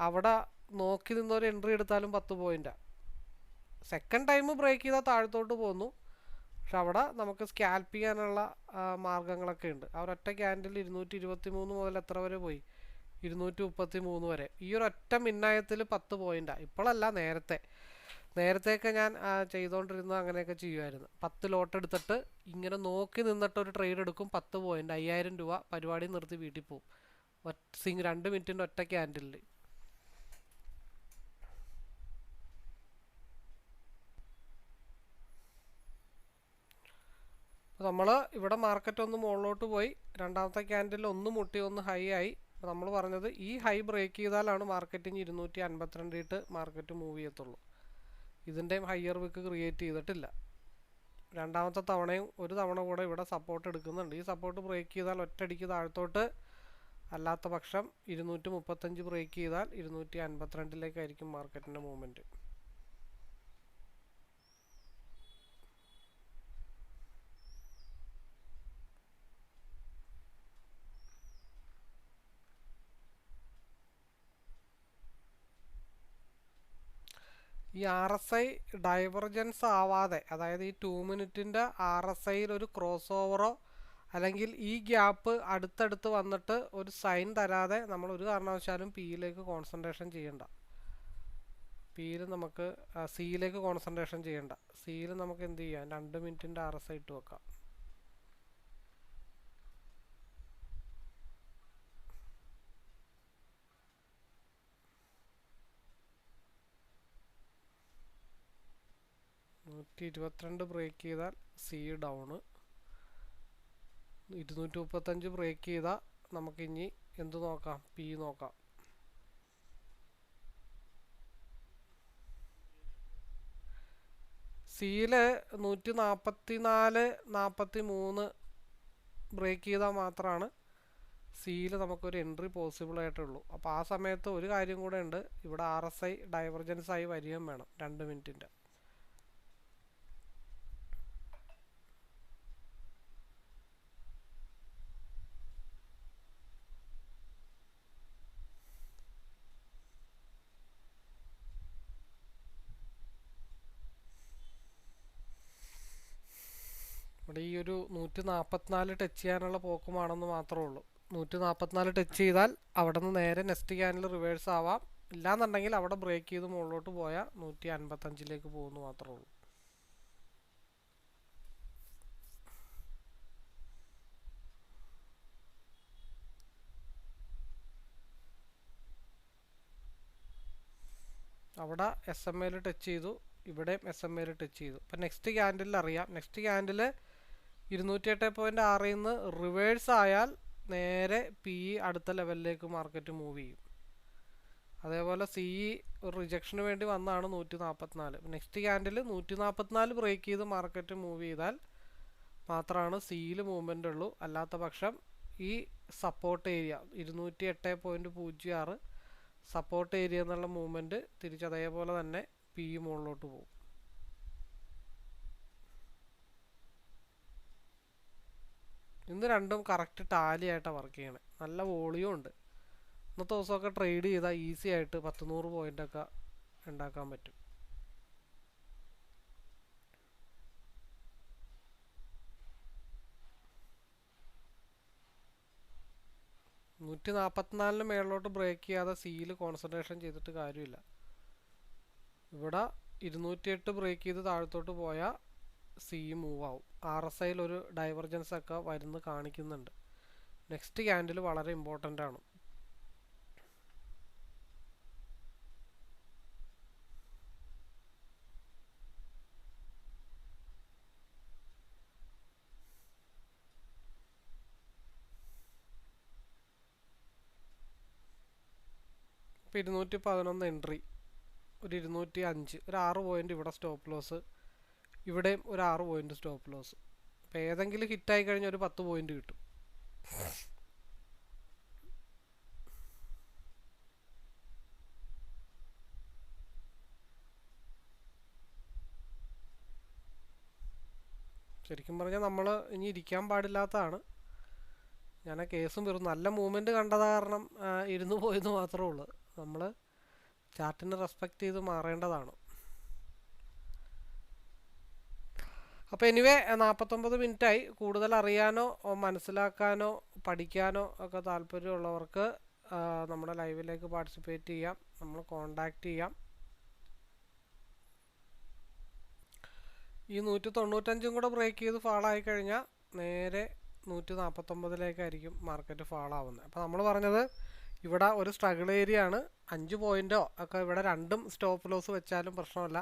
Speaker 1: അവിടെ നോക്കി നിന്നൊരു എൻട്രി എടുത്താലും 10 പോയിൻ്റാണ്. സെക്കൻഡ് ടൈം ബ്രേക്ക് ചെയ്താൽ താഴത്തോട്ട് പോന്നു. പക്ഷെ അവിടെ നമുക്ക് സ്കാൽപ്പ് ചെയ്യാനുള്ള മാർഗ്ഗങ്ങളൊക്കെ ഉണ്ട്. ഒരൊറ്റ ക്യാൻഡിൽ 223 മുതൽ എത്ര വരെ പോയി? 233 വരെ. ഈ ഒരു ഒറ്റ മിന്നായത്തിൽ 10 പോയിൻ്റാണ്. ഇപ്പോഴല്ല, നേരത്തെയൊക്കെ ഞാൻ ചെയ്തുകൊണ്ടിരുന്നത് അങ്ങനെയൊക്കെ ചെയ്യുമായിരുന്നു. 10 ലോട്ട് എടുത്തിട്ട് ഇങ്ങനെ നോക്കി നിന്നിട്ട് ഒരു ട്രേഡ് എടുക്കും, 10 പോയിൻ്റ്, 5000 രൂപ, പരിപാടി നിർത്തി വീട്ടിൽ പോകും. 2 മിനിറ്റിൻ്റെ ഒറ്റ ക്യാൻഡിലിൽ. നമ്മൾ ഇവിടെ മാർക്കറ്റ് ഒന്ന് മുകളിലോട്ട് പോയി, രണ്ടാമത്തെ ക്യാൻഡിൽ ഒന്ന് മുട്ടി ഒന്ന് ഹൈ ആയി. നമ്മൾ പറഞ്ഞത് ഈ ഹൈ ബ്രേക്ക് ചെയ്താലാണ് മാർക്കറ്റിന് 252 ഇട്ട് മാർക്കറ്റ് മൂവ് ചെയ്യത്തുള്ളൂ. ഇതിൻ്റെയും ഹയർ വിക്ക് ക്രിയേറ്റ് ചെയ്തിട്ടില്ല. രണ്ടാമത്തെ തവണയും ഒരു തവണ കൂടെ ഇവിടെ സപ്പോർട്ട് എടുക്കുന്നുണ്ട്. ഈ സപ്പോർട്ട് ബ്രേക്ക് ചെയ്താൽ ഒറ്റയടിക്ക് താഴത്തോട്ട്, അല്ലാത്ത പക്ഷം 235 ബ്രേക്ക് ചെയ്താൽ 252 മാർക്കറ്റിൻ്റെ മൂവ്മെൻറ്റ്. ഈ RSI ഡൈവർജൻസ് ആവാതെ, അതായത് ഈ 2 മിനിറ്റിൻ്റെ RSIയിൽ ഒരു ക്രോസ് ഓവറോ അല്ലെങ്കിൽ ഈ ഗ്യാപ്പ് അടുത്തടുത്ത് വന്നിട്ട് ഒരു സൈൻ തരാതെ നമ്മൾ ഒരു കാരണവശാലും പിയിലേക്ക് കോൺസെൻട്രേഷൻ ചെയ്യണ്ട. പിയിൽ നമുക്ക് സിയിലേക്ക് കോൺസെൻട്രേഷൻ ചെയ്യണ്ട. സിയിൽ നമുക്ക് എന്ത് ചെയ്യാം? 2 മിനിറ്റിൻ്റെ RSI ഇട്ട് വെക്കാം. $122 ബ്രേക്ക് ചെയ്താൽ സി ഡൗണ്. 235 ബ്രേക്ക് ചെയ്താൽ നമുക്കിനി എന്ത് നോക്കാം? പി നോക്കാം. സിയിൽ 144 43 ബ്രേക്ക് ചെയ്താൽ മാത്രമാണ് സിയിൽ നമുക്കൊരു എൻട്രി പോസിബിൾ ആയിട്ടുള്ളൂ. അപ്പോൾ ആ സമയത്ത് ഒരു കാര്യം കൂടെ ഉണ്ട്, ഇവിടെ RSI ഡൈവർജൻസ് ആയി വരികയും വേണം 2 മിനിറ്റിൻ്റെ. ഇവിടെ ഈ ഒരു 144 ടച്ച് ചെയ്യാനുള്ള പോക്കുമാണെന്ന് മാത്രമേ ഉള്ളൂ. 144 ടച്ച് ചെയ്താൽ അവിടെ നിന്ന് നേരെ നെക്സ്റ്റ് ക്യാൻഡിൽ റിവേഴ്സ് ആവാം. ഇല്ലാന്നുണ്ടെങ്കിൽ അവിടെ ബ്രേക്ക് ചെയ്ത് മുകളിലോട്ട് പോയാൽ 155 പോകുന്നു മാത്രമേ ഉള്ളൂ. അവിടെ SMA ടച്ച് ചെയ്തു, ഇവിടെയും SMA ടച്ച് ചെയ്തു. അപ്പം നെക്സ്റ്റ് ക്യാൻഡിൽ അറിയാം. നെക്സ്റ്റ് ക്യാൻഡിൽ 208.6 നിന്ന് റിവേഴ്സ് ആയാൽ നേരെ PE അടുത്ത ലെവലിലേക്ക് മാർക്കറ്റ് മൂവ് ചെയ്യും. അതേപോലെ CE ഒരു റിജക്ഷന് വേണ്ടി വന്നാണ് 144. നെക്സ്റ്റ് ക്യാൻഡിൽ 144 ബ്രേക്ക് ചെയ്ത് മാർക്കറ്റ് മൂവ് ചെയ്താൽ മാത്രമാണ് സിയിൽ മൂവ്മെൻ്റ് ഉള്ളൂ. അല്ലാത്ത പക്ഷം ഈ സപ്പോർട്ട് ഏരിയ 208.06 സപ്പോർട്ട് ഏരിയ എന്നുള്ള മൂവ്മെൻറ്റ് തിരിച്ച് അതേപോലെ തന്നെ പി മുകളിലോട്ട് പോകും. ഇന്ന് രണ്ടും കറക്റ്റ് ടാലി ആയിട്ടാണ് വർക്ക് ചെയ്യണേ. നല്ല വോളിയം ഉണ്ട്. ഇന്നത്തെ ദിവസമൊക്കെ ട്രേഡ് ചെയ്താൽ ഈസി ആയിട്ട് 100 പോയിൻ്റൊക്കെ ഉണ്ടാക്കാൻ പറ്റും. നൂറ്റി 44 മേളിലോട്ട് ബ്രേക്ക് ചെയ്യാതെ സിയിൽ കോൺസെൻട്രേഷൻ ചെയ്തിട്ട് കാര്യമില്ല. ഇവിടെ 208 ബ്രേക്ക് ചെയ്ത് താഴത്തോട്ട് പോയാൽ സി മൂവ് ആവും. RSIയിൽ ഒരു ഡൈവർജൻസ് ഒക്കെ വരുന്ന കാണിക്കുന്നുണ്ട്. നെക്സ്റ്റ് ക്യാൻഡിൽ വളരെ ഇമ്പോർട്ടൻ്റ് ആണ്. ഇപ്പോൾ 211 എൻട്രി, ഒരു 205, ഒരു 6 പോയിൻ്റ് ഇവിടെ സ്റ്റോപ്പ് ലോസ്, ഇവിടെയും ഒരു 6 പോയിൻ്റ് സ്റ്റോപ്പ് ലോസ്. അപ്പോൾ ഏതെങ്കിലും ഹിറ്റായി കഴിഞ്ഞാൽ ഒരു 10 പോയിൻ്റ് കിട്ടും. ശരിക്കും പറഞ്ഞാൽ നമ്മൾ ഇനി ഇരിക്കാൻ പാടില്ലാത്തതാണ്. ഞാൻ ആ കേസും വെറും നല്ല മൂവ്മെൻറ്റ് കണ്ടത് കാരണം ഇരുന്ന് പോയെന്ന് മാത്രമേ ഉള്ളൂ. നമ്മൾ ചാർട്ടിനെ റെസ്പെക്റ്റ് ചെയ്ത് മാറേണ്ടതാണ്. അപ്പോൾ എനിവേ 49 മിനിറ്റായി. കൂടുതൽ അറിയാനോ മനസ്സിലാക്കാനോ പഠിക്കാനോ ഒക്കെ താല്പര്യമുള്ളവർക്ക് നമ്മുടെ ലൈവിലേക്ക് പാർട്ടിസിപ്പേറ്റ് ചെയ്യാം, നമ്മൾ കോണ്ടാക്റ്റ് ചെയ്യാം. ഈ 195 കൂടെ ബ്രേക്ക് ചെയ്ത് ഫാളായി കഴിഞ്ഞാൽ നേരെ 149 മാർക്കറ്റ് ഫാളാവുന്നത്. അപ്പോൾ നമ്മൾ പറഞ്ഞത് ഇവിടെ ഒരു സ്ട്രഗിൾ ഏരിയ ആണ്. 5 പോയിൻ്റോ ഒക്കെ ഇവിടെ രണ്ടും സ്റ്റോപ്പ് ലോസ് വെച്ചാലും പ്രശ്നമല്ല.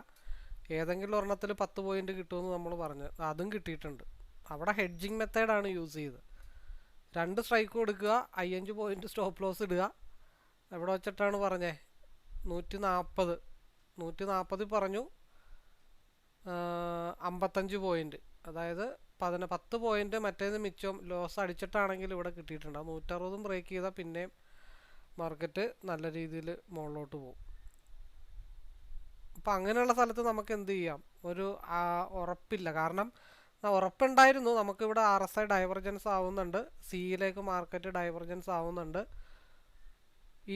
Speaker 1: ഏതെങ്കിലും ഒരെണ്ണത്തിൽ 10 പോയിൻ്റ് കിട്ടുമെന്ന് നമ്മൾ പറഞ്ഞു, അതും കിട്ടിയിട്ടുണ്ട്. അവിടെ ഹെഡ്ജിങ് മെത്തേഡാണ് യൂസ് ചെയ്തത്. 2 സ്ട്രൈക്ക് കൊടുക്കുക, 5 പോയിൻ്റ് സ്റ്റോപ്പ് ലോസ് ഇടുക. എവിടെ വെച്ചിട്ടാണ് പറഞ്ഞേ? 140 പറഞ്ഞു, 55 പോയിൻ്റ്, അതായത് 10 പോയിൻ്റ് മറ്റേത് മിച്ചം ലോസ് അടിച്ചിട്ടാണെങ്കിൽ ഇവിടെ കിട്ടിയിട്ടുണ്ട്. 160 ബ്രേക്ക് ചെയ്താൽ പിന്നെയും മാർക്കറ്റ് നല്ല രീതിയിൽ മുകളിലോട്ട് പോകും. അപ്പോൾ അങ്ങനെയുള്ള സ്ഥലത്ത് നമുക്ക് എന്ത് ചെയ്യാം? ഒരു ഉറപ്പില്ല. കാരണം ഉറപ്പുണ്ടായിരുന്നു നമുക്കിവിടെ RSI ഡൈവർജൻസ് ആവുന്നുണ്ട്, സിയിലേക്ക് മാർക്കറ്റ് ഡൈവർജൻസ് ആവുന്നുണ്ട്.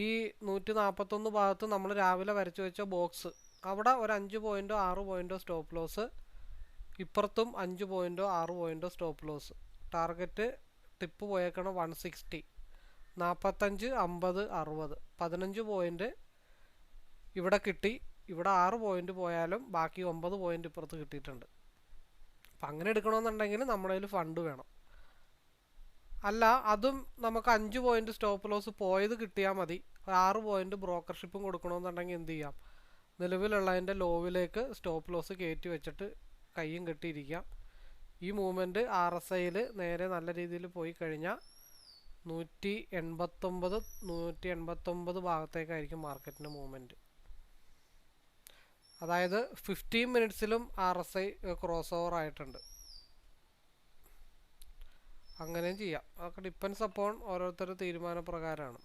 Speaker 1: ഈ 141 ഭാഗത്ത് നമ്മൾ രാവിലെ വരച്ചു വെച്ച ബോക്സ്, അവിടെ ഒരു 5 പോയിൻ്റോ 6 പോയിൻ്റോ സ്റ്റോപ്പ് ലോസ്, ഇപ്പുറത്തും 5 പോയിൻ്റോ 6 പോയിൻ്റോ സ്റ്റോപ്പ് ലോസ്. ടാർഗറ്റ് ടിപ്പ് പോയേക്കണം 160, 45, 50, 60, 15 പോയിൻ്റ് ഇവിടെ കിട്ടി. ഇവിടെ 6 പോയിൻ്റ് പോയാലും ബാക്കി 9 പോയിൻ്റ് ഇപ്പുറത്ത് കിട്ടിയിട്ടുണ്ട്. അപ്പം അങ്ങനെ എടുക്കണമെന്നുണ്ടെങ്കിൽ നമ്മുടെ കയ്യിൽ ഫണ്ട് വേണം. അല്ല, അതും നമുക്ക് 5 പോയിൻ്റ് സ്റ്റോപ്പ് ലോസ് പോയത് കിട്ടിയാൽ മതി. 6 പോയിൻ്റ് ബ്രോക്കർഷിപ്പും കൊടുക്കണമെന്നുണ്ടെങ്കിൽ എന്ത് ചെയ്യാം? നിലവിലുള്ളതിൻ്റെ ലോവിലേക്ക് സ്റ്റോപ്പ് ലോസ് കയറ്റി വെച്ചിട്ട് കയ്യും കെട്ടിയിരിക്കാം. ഈ മൂവ്മെൻറ്റ് RSIയിൽ നേരെ നല്ല രീതിയിൽ പോയി കഴിഞ്ഞാൽ 189 ഭാഗത്തേക്കായിരിക്കും മാർക്കറ്റിൻ്റെ മൂവ്മെൻറ്റ്. അതായത് 15 മിനിറ്റ്സിലും RSI ക്രോസ് ഓവർ ആയിട്ടുണ്ട്. അങ്ങനെയും ചെയ്യാം. അതൊക്കെ ഡിപ്പെൻസ് അപ്പോൺ ഓരോരുത്തരുടെ തീരുമാനപ്രകാരമാണ്.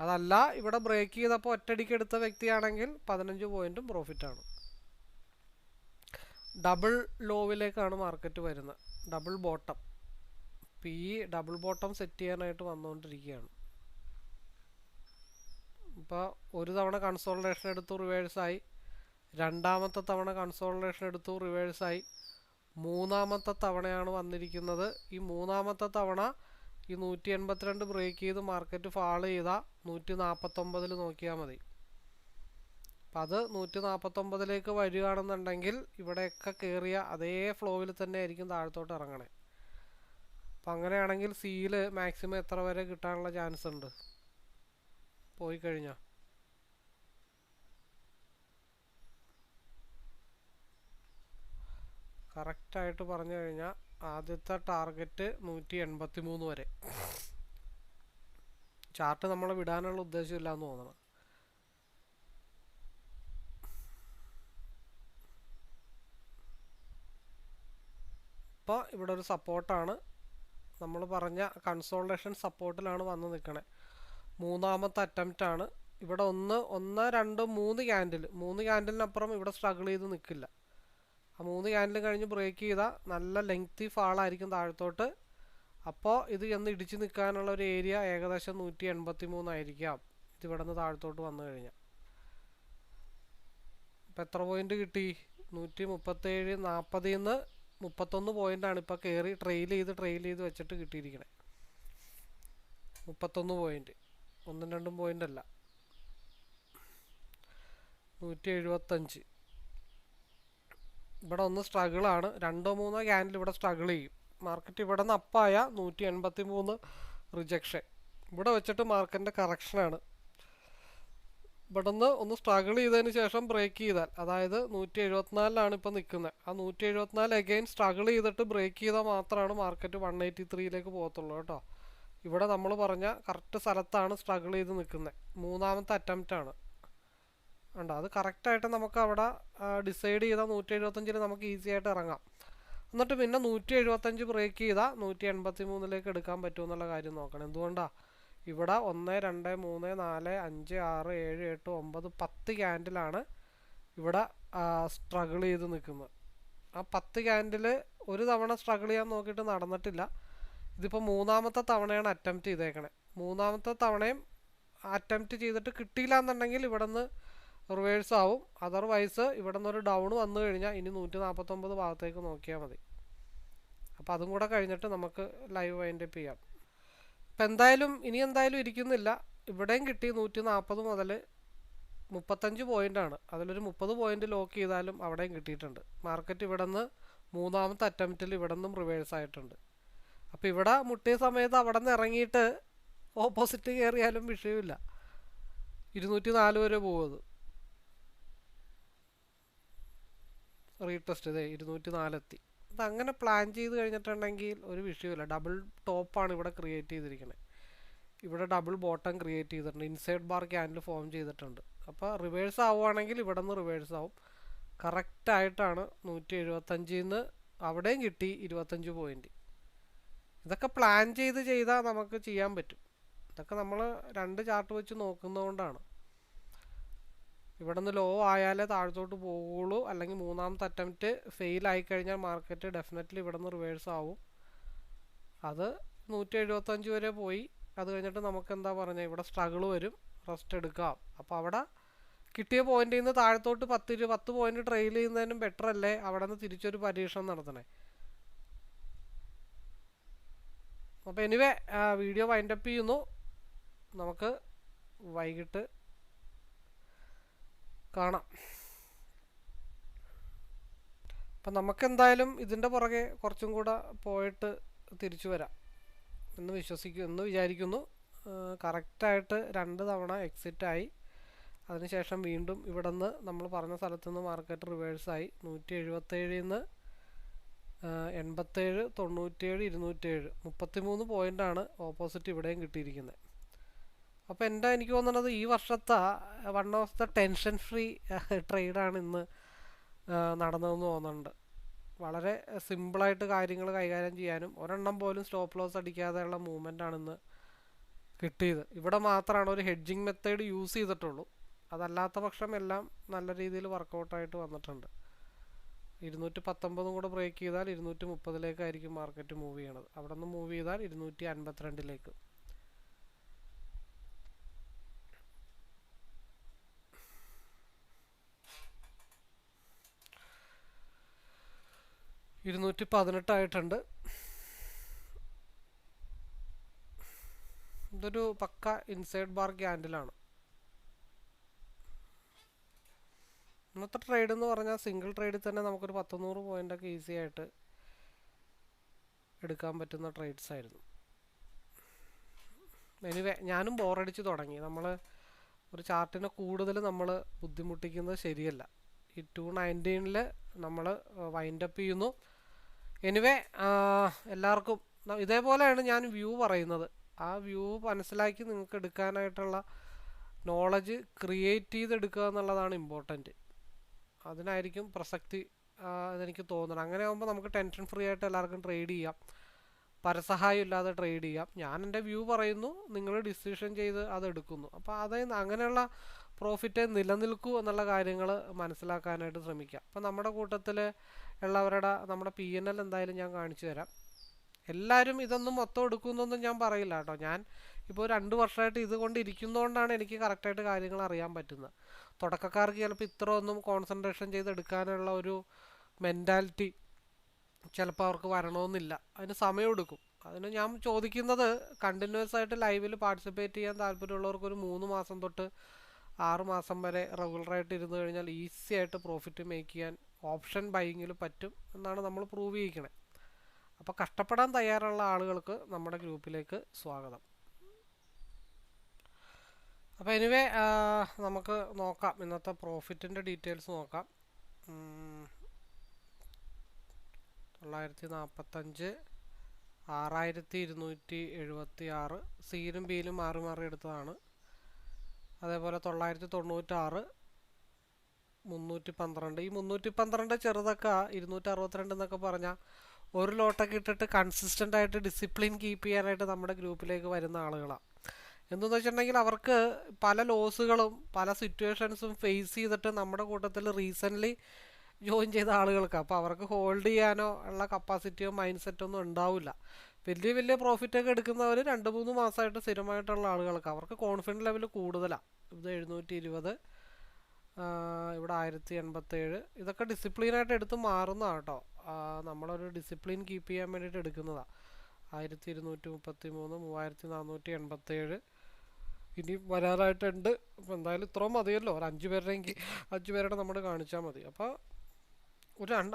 Speaker 1: അതല്ല, ഇവിടെ ബ്രേക്ക് ചെയ്തപ്പോൾ ഒറ്റയടിക്ക് എടുത്ത വ്യക്തിയാണെങ്കിൽ 15 പോയിൻറ്റും പ്രോഫിറ്റാണ്. ഡബിൾ ലോവിലേക്കാണ് മാർക്കറ്റ് വരുന്നത്, ഡബിൾ ബോട്ടം. ഈ ഡബിൾ ബോട്ടം സെറ്റ് ചെയ്യാനായിട്ട് വന്നുകൊണ്ടിരിക്കുകയാണ്. ഇപ്പോൾ ഒരു തവണ കൺസോൾട്ടേഷൻ എടുത്തു റിവേഴ്സായി, രണ്ടാമത്തെ തവണ കൺസോൾട്ടേഷൻ എടുത്തു റിവേഴ്സായി, മൂന്നാമത്തെ തവണയാണ് വന്നിരിക്കുന്നത്. ഈ മൂന്നാമത്തെ തവണ ഈ 182 ബ്രേക്ക് ചെയ്ത് മാർക്കറ്റ് ഫാൾ ചെയ്താൽ 149 നോക്കിയാൽ മതി. അപ്പം അത് 149 വരികയാണെന്നുണ്ടെങ്കിൽ ഇവിടെയൊക്കെ കയറിയ അതേ ഫ്ലോവിൽ തന്നെ ആയിരിക്കും താഴത്തോട്ട് ഇറങ്ങണേ. അപ്പം അങ്ങനെയാണെങ്കിൽ സിയിൽ മാക്സിമം എത്ര വരെ കിട്ടാനുള്ള ചാൻസ് ഉണ്ട് പോയി കഴിഞ്ഞാൽ? കറക്റ്റായിട്ട് പറഞ്ഞു കഴിഞ്ഞാൽ ആദ്യത്തെ ടാർഗറ്റ് 183 വരെ. ചാർട്ട് നമ്മളെ വിടാനുള്ള ഉദ്ദേശമില്ല എന്ന് തോന്നണം. ഇപ്പോൾ ഇവിടെ ഒരു സപ്പോർട്ടാണ്, നമ്മൾ പറഞ്ഞ കൺസോൾട്ടേഷൻ സപ്പോർട്ടിലാണ് വന്ന് നിൽക്കണേ. മൂന്നാമത്തെ അറ്റംപ്റ്റാണ്. ഇവിടെ 1 1 2 3 ക്യാൻഡിലിനപ്പുറം ഇവിടെ സ്ട്രഗിൾ ചെയ്ത് നിൽക്കില്ല. ആ 3 ക്യാൻഡിൽ കഴിഞ്ഞ് ബ്രേക്ക് ചെയ്താൽ നല്ല ലെങ്തി ഫാളായിരിക്കും താഴത്തോട്ട്. അപ്പോൾ ഇത് ചെന്ന് ഇടിച്ച് നിൽക്കാനുള്ള ഒരു ഏരിയ ഏകദേശം 183 ആയിരിക്കാം ഇത് ഇവിടെ നിന്ന് താഴത്തോട്ട് വന്നു കഴിഞ്ഞാൽ. അപ്പോൾ എത്ര പോയിന്റ് കിട്ടി? 137 40 നിന്ന് 31 പോയിൻ്റാണ് ഇപ്പോൾ കയറി ട്രെയിൽ ചെയ്ത് വെച്ചിട്ട് കിട്ടിയിരിക്കണേ. 31 പോയിന്റ്, 1-2 പോയിന്റ് അല്ല, 175. ഇവിടെ ഒന്ന് സ്ട്രഗിളാണ്, 2-3 ക്യാൻഡിൽ ഇവിടെ സ്ട്രഗിൾ ചെയ്യും. മാർക്കറ്റ് ഇവിടെ നിന്ന് അപ്പായ 183 റിജക്ഷൻ. ഇവിടെ വെച്ചിട്ട് മാർക്കറ്റിൻ്റെ കറക്ഷനാണ്. ഇവിടെ നിന്ന് ഒന്ന് സ്ട്രഗിൾ ചെയ്തതിന് ശേഷം ബ്രേക്ക് ചെയ്താൽ, അതായത് 174 ഇപ്പോൾ നിൽക്കുന്നത്, ആ 174 അഗെയിൻ സ്ട്രഗിൾ ചെയ്തിട്ട് ബ്രേക്ക് ചെയ്താൽ മാത്രമാണ് മാർക്കറ്റ് 183 പോകത്തുള്ളൂ കേട്ടോ. ഇവിടെ നമ്മൾ പറഞ്ഞ കറക്റ്റ് സ്ഥലത്താണ് സ്ട്രഗിൾ ചെയ്ത് നിൽക്കുന്നത്. 3ാമത്തെ അറ്റംപ്റ്റ് ആണ് ഉണ്ടോ. അത് കറക്റ്റായിട്ട് നമുക്ക് അവിടെ ഡിസൈഡ് ചെയ്താൽ 175 നമുക്ക് ഈസി ആയിട്ട് ഇറങ്ങാം. എന്നിട്ട് പിന്നെ 175 ബ്രേക്ക് ചെയ്താൽ 183 എടുക്കാൻ പറ്റുമെന്നുള്ള കാര്യം നോക്കണം. എന്തുകൊണ്ടാണ്? ഇവിടെ 1 2 3 4 5 6 7 8 9 10 ക്യാൻഡിലാണ് ഇവിടെ സ്ട്രഗിൾ ചെയ്ത് നിൽക്കുന്നത്. ആ 10 ക്യാൻഡിൽ ഒരു തവണ സ്ട്രഗിൾ ചെയ്യാൻ നോക്കിയിട്ട് നടന്നിട്ടില്ല. ഇതിപ്പോൾ 3ാമത്തെ തവണയാണ് അറ്റംപ്റ്റ് ചെയ്തേക്കണേ. 3ാമത്തെ തവണയും അറ്റംപ്റ്റ് ചെയ്തിട്ട് കിട്ടിയില്ല എന്നുണ്ടെങ്കിൽ ഇവിടെ നിന്ന് റിവേഴ്സ് ആവും. അതർവൈസ് ഇവിടെ നിന്നൊരു ഡൗൺ വന്നു കഴിഞ്ഞാൽ ഇനി 149 ഭാഗത്തേക്ക് നോക്കിയാൽ മതി. അപ്പോൾ അതും കൂടെ കഴിഞ്ഞിട്ട് നമുക്ക് ലൈവ് വൈൻഡപ്പ് ചെയ്യാം. ഇപ്പം ഇനി എന്തായാലും ഇരിക്കുന്നില്ല. ഇവിടെയും കിട്ടി 140 മുതൽ 35 പോയിൻ്റാണ്. അതിലൊരു 30 പോയിൻ്റ് ലോക്ക് ചെയ്താലും അവിടെയും കിട്ടിയിട്ടുണ്ട്. മാർക്കറ്റ് ഇവിടെ നിന്ന് 3ാമത്തെ അറ്റംപ്റ്റിൽ ഇവിടെ നിന്നും റിവേഴ്സ് ആയിട്ടുണ്ട്. അപ്പോൾ ഇവിടെ മുട്ടിയ സമയത്ത് അവിടെ നിന്ന് ഇറങ്ങിയിട്ട് ഓപ്പോസിറ്റ് കയറിയാലും വിഷയമില്ല. 204 വരെ പോകുന്നത്. റീടെസ്റ്റ് 204 എത്തി. അതങ്ങനെ പ്ലാൻ ചെയ്ത് കഴിഞ്ഞിട്ടുണ്ടെങ്കിൽ ഒരു വിഷയമില്ല. ഡബിൾ ടോപ്പാണ് ഇവിടെ ക്രിയേറ്റ് ചെയ്തിരിക്കുന്നത്. ഇവിടെ ഡബിൾ ബോട്ടം ക്രിയേറ്റ് ചെയ്തിട്ടുണ്ട്. ഇൻസൈഡ് ബാർ ക്യാൻഡിൽ ഫോം ചെയ്തിട്ടുണ്ട്. അപ്പോൾ റിവേഴ്സ് ആവുകയാണെങ്കിൽ ഇവിടെ നിന്ന് റിവേഴ്സ് ആവും. കറക്റ്റായിട്ടാണ് 175 നിന്ന് അവിടെയും കിട്ടി 25 പോയിൻ്റ്. ഇതൊക്കെ പ്ലാൻ ചെയ്താൽ നമുക്ക് ചെയ്യാൻ പറ്റും. ഇതൊക്കെ നമ്മൾ 2 ചാർട്ട് വെച്ച് നോക്കുന്നതുകൊണ്ടാണ്. ഇവിടെ നിന്ന് ലോ ആയാലേ താഴത്തോട്ട് പോകുള്ളൂ. അല്ലെങ്കിൽ 3ാമത്തെ അറ്റംപ്റ്റ് ഫെയിൽ ആയിക്കഴിഞ്ഞാൽ മാർക്കറ്റ് ഡെഫിനറ്റ്ലി ഇവിടെ നിന്ന് റിവേഴ്സ് ആവും. അത് 175 വരെ പോയി. അത് കഴിഞ്ഞിട്ട് നമുക്ക് എന്താ പറഞ്ഞത്, ഇവിടെ സ്ട്രഗിൾ വരും, റെസ്റ്റ് എടുക്കാം. അപ്പോൾ അവിടെ കിട്ടിയ പോയിന്റിൽ നിന്ന് താഴത്തോട്ട് 10 പോയിന്റ് ട്രെയിൽ ചെയ്യുന്നതിനും ബെറ്റർ അല്ലേ അവിടെ നിന്ന് തിരിച്ചൊരു പരീക്ഷണം നടത്തണേ. അപ്പോൾ എനിവേ വീഡിയോ വൈൻഡപ്പ് ചെയ്യുന്നു. നമുക്ക് വൈകിട്ട് കാണാം. അപ്പം നമുക്കെന്തായാലും ഇതിൻ്റെ പുറകെ കുറച്ചും കൂടെ പോയിട്ട് തിരിച്ചു വരാം എന്ന് വിചാരിക്കുന്നു. കറക്റ്റായിട്ട് 2 തവണ എക്സിറ്റായി. അതിനുശേഷം വീണ്ടും ഇവിടെ നിന്ന് നമ്മൾ പറഞ്ഞ സ്ഥലത്തു നിന്ന് മാർക്കറ്റ് റിവേഴ്സായി. 177 നിന്ന് 87 97 207 33 പോയിൻ്റാണ് ഓപ്പോസിറ്റ് ഇവിടെയും കിട്ടിയിരിക്കുന്നത്. അപ്പോൾ എനിക്ക് തോന്നുന്നത് ഈ വർഷത്തെ one of the tension free ട്രേഡാണ് ഇന്ന് നടന്നതെന്ന് തോന്നുന്നുണ്ട്. വളരെ സിമ്പിളായിട്ട് കാര്യങ്ങൾ കൈകാര്യം ചെയ്യാനും ഒരെണ്ണം പോലും സ്റ്റോപ്പ് ലോസ് അടിക്കാതെയുള്ള മൂവ്മെൻ്റാണ് ഇന്ന് കിട്ടിയത്. ഇവിടെ മാത്രമാണ് ഒരു ഹെഡ്ജിങ് മെത്തേഡ് യൂസ് ചെയ്തിട്ടുള്ളൂ. അതല്ലാത്ത പക്ഷം എല്ലാം നല്ല രീതിയിൽ വർക്കൗട്ടായിട്ട് വന്നിട്ടുണ്ട്. 219 കൂടെ ബ്രേക്ക് ചെയ്താൽ 230 മാർക്കറ്റ് മൂവ് ചെയ്യണത്. അവിടെ നിന്ന് മൂവ് ചെയ്താൽ 252. 218 ആയിട്ടുണ്ട്. ഇതൊരു പക്ക ഇൻസൈഡ് ബാർ ക്യാൻഡിലാണ്. ഇന്നത്തെ ട്രേഡ് എന്ന് പറഞ്ഞാൽ സിംഗിൾ ട്രേഡിൽ തന്നെ നമുക്കൊരു 100 പോയിൻ്റൊക്കെ ഈസി ആയിട്ട് എടുക്കാൻ പറ്റുന്ന ട്രേഡ്സ് ആയിരുന്നു. എനിവേ ഞാനും ബോറടിച്ച് തുടങ്ങി. നമ്മൾ ഒരു ചാർട്ടിനെ കൂടുതൽ നമ്മൾ ബുദ്ധിമുട്ടിക്കുന്നത് ശരിയല്ല. ഈ 219 നമ്മൾ വൈൻഡപ്പ് ചെയ്യുന്നു. എനിവേ എല്ലാവർക്കും ഇതേപോലെയാണ് ഞാൻ വ്യൂ പറയുന്നത്. ആ വ്യൂ മനസ്സിലാക്കി നിങ്ങൾക്ക് എടുക്കാനായിട്ടുള്ള നോളജ് ക്രിയേറ്റ് ചെയ്തെടുക്കുക എന്നുള്ളതാണ് ഇമ്പോർട്ടൻറ്റ്. അതിനായിരിക്കും പ്രസക്തി അതെനിക്ക് തോന്നുന്നത്. അങ്ങനെ ആകുമ്പോൾ നമുക്ക് ടെൻഷൻ ഫ്രീ ആയിട്ട് എല്ലാവർക്കും ട്രേഡ് ചെയ്യാം. പരസഹായം ഇല്ലാതെ ട്രേഡ് ചെയ്യാം. ഞാൻ എൻ്റെ വ്യൂ പറയുന്നു, നിങ്ങൾ ഡിസിഷൻ ചെയ്ത് അതെടുക്കുന്നു. അപ്പോൾ അങ്ങനെയുള്ള പ്രോഫിറ്റ് നിലനിൽക്കൂ എന്നുള്ള കാര്യങ്ങൾ മനസ്സിലാക്കാനായിട്ട് ശ്രമിക്കുക. അപ്പോൾ നമ്മുടെ കൂട്ടത്തിൽ ഉള്ളവരുടെ നമ്മുടെ PNL എന്തായാലും ഞാൻ കാണിച്ചു തരാം. എല്ലാവരും ഇതൊന്നും മൊത്തം എടുക്കുന്നൊന്നും ഞാൻ പറയില്ല കേട്ടോ. ഞാൻ ഇപ്പോൾ 2 വർഷമായിട്ട് ഇതുകൊണ്ട് ഇരിക്കുന്നതുകൊണ്ടാണ് എനിക്ക് കറക്റ്റായിട്ട് കാര്യങ്ങൾ അറിയാൻ പറ്റുന്നത്. തുടക്കക്കാർക്ക് ചിലപ്പോൾ ഇത്ര ഒന്നും കോൺസെൻട്രേഷൻ ചെയ്ത് എടുക്കാനുള്ള ഒരു മെൻറ്റാലിറ്റി ചിലപ്പോൾ അവർക്ക് വരണമെന്നില്ല. അതിന് സമയമെടുക്കും. അതിന് ഞാൻ ചോദിക്കുന്നത്, കണ്ടിന്യൂസ് ആയിട്ട് ലൈവിൽ പാർട്ടിസിപ്പേറ്റ് ചെയ്യാൻ താല്പര്യമുള്ളവർക്ക് ഒരു 3 മാസം തൊട്ട് 6 മാസം വരെ റെഗുലറായിട്ട് ഇരുന്ന് കഴിഞ്ഞാൽ ഈസി ആയിട്ട് പ്രോഫിറ്റ് മേക്ക് ചെയ്യാൻ ഓപ്ഷൻ ബൈങ്ങിൽ പറ്റും എന്നാണ് നമ്മൾ പ്രൂവ് ചെയ്യിക്കണേ. അപ്പോൾ കഷ്ടപ്പെടാൻ തയ്യാറുള്ള ആളുകൾക്ക് നമ്മുടെ ഗ്രൂപ്പിലേക്ക് സ്വാഗതം. അപ്പോൾ എനിവേ നമുക്ക് നോക്കാം, ഇന്നത്തെ പ്രോഫിറ്റിൻ്റെ ഡീറ്റെയിൽസ് നോക്കാം. 945, 6276 സീലും ബിയിലും മാറി മാറി എടുത്തതാണ്. അതേപോലെ 996, 312. ഈ 312 ചെറുതൊക്കെ 262 എന്നൊക്കെ പറഞ്ഞാൽ ഒരു ലോട്ടൊക്കെ ഇട്ടിട്ട് കൺസിസ്റ്റൻ്റ് ആയിട്ട് ഡിസിപ്ലിൻ കീപ്പ് ചെയ്യാനായിട്ട് നമ്മുടെ ഗ്രൂപ്പിലേക്ക് വരുന്ന ആളുകളാണ്. എന്തെന്ന് വെച്ചിട്ടുണ്ടെങ്കിൽ അവർക്ക് പല ലോസുകളും പല സിറ്റുവേഷൻസും ഫേസ് ചെയ്തിട്ട് നമ്മുടെ കൂട്ടത്തിൽ റീസെൻ്റ്ലി ജോയിൻ ചെയ്ത ആളുകൾക്ക്. അപ്പോൾ അവർക്ക് ഹോൾഡ് ചെയ്യാനോ ഉള്ള കപ്പാസിറ്റിയോ മൈൻഡ് സെറ്റോ ഒന്നും ഉണ്ടാവില്ല. വലിയ വലിയ പ്രോഫിറ്റൊക്കെ എടുക്കുന്നവർ 2-3 മാസമായിട്ട് സ്ഥിരമായിട്ടുള്ള ആളുകൾക്ക് അവർക്ക് കോൺഫിഡൻസ് ലെവൽ കൂടുതലാണ്. ഇത് 720, ഇവിടെ 1087. ഇതൊക്കെ ഡിസിപ്ലിനായിട്ട് എടുത്ത് മാറുന്നതാണ് കേട്ടോ. നമ്മളൊരു ഡിസിപ്ലിൻ കീപ്പ് ചെയ്യാൻ വേണ്ടിയിട്ട് എടുക്കുന്നതാണ്. 1233, 3487 ഇനി വരാറായിട്ടുണ്ട്. അപ്പോൾ എന്തായാലും ഇത്രയും മതിയല്ലോ, ഒരു 5 പേരുടെ നമ്മൾ കാണിച്ചാൽ മതി. അപ്പോൾ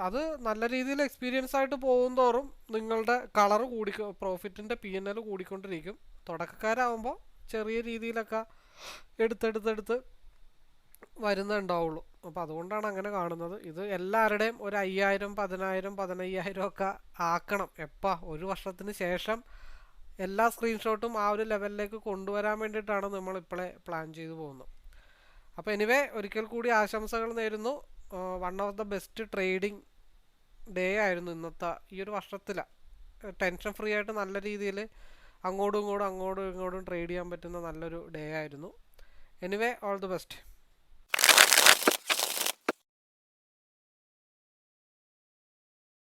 Speaker 1: അത് നല്ല രീതിയിൽ എക്സ്പീരിയൻസ് ആയിട്ട് പോകുന്തോറും നിങ്ങളുടെ കളർ പ്രോഫിറ്റിൻ്റെ PNL കൂടിക്കൊണ്ടിരിക്കും. തുടക്കക്കാരാകുമ്പോൾ ചെറിയ രീതിയിലൊക്കെ എടുത്തെടുത്ത് വരുന്നുണ്ടാവുള്ളൂ. അപ്പോൾ അതുകൊണ്ടാണ് അങ്ങനെ കാണുന്നത്. ഇത് എല്ലാവരുടെയും ഒരു 5000, 10000, 15000 ഒക്കെ ആക്കണം. ഒരു വർഷത്തിന് ശേഷം എല്ലാ സ്ക്രീൻഷോട്ടും ആ ഒരു ലെവലിലേക്ക് കൊണ്ടുവരാൻ വേണ്ടിയിട്ടാണ് നമ്മളിപ്പോഴേ പ്ലാൻ ചെയ്തു പോകുന്നത്. അപ്പോൾ എനിവേ ഒരിക്കൽ കൂടി ആശംസകൾ നേരുന്നു. One of the best trading day ആയിരുന്നു ഇന്നത്തെ ഈ ഒരു വർഷത്തിൽ. ടെൻഷൻ ഫ്രീ ആയിട്ട് നല്ല രീതിയിൽ അങ്ങോട്ടും ഇങ്ങോട്ടും ട്രേഡ് ചെയ്യാൻ പറ്റുന്ന നല്ലൊരു ഡേ ആയിരുന്നു. Anyway all the best.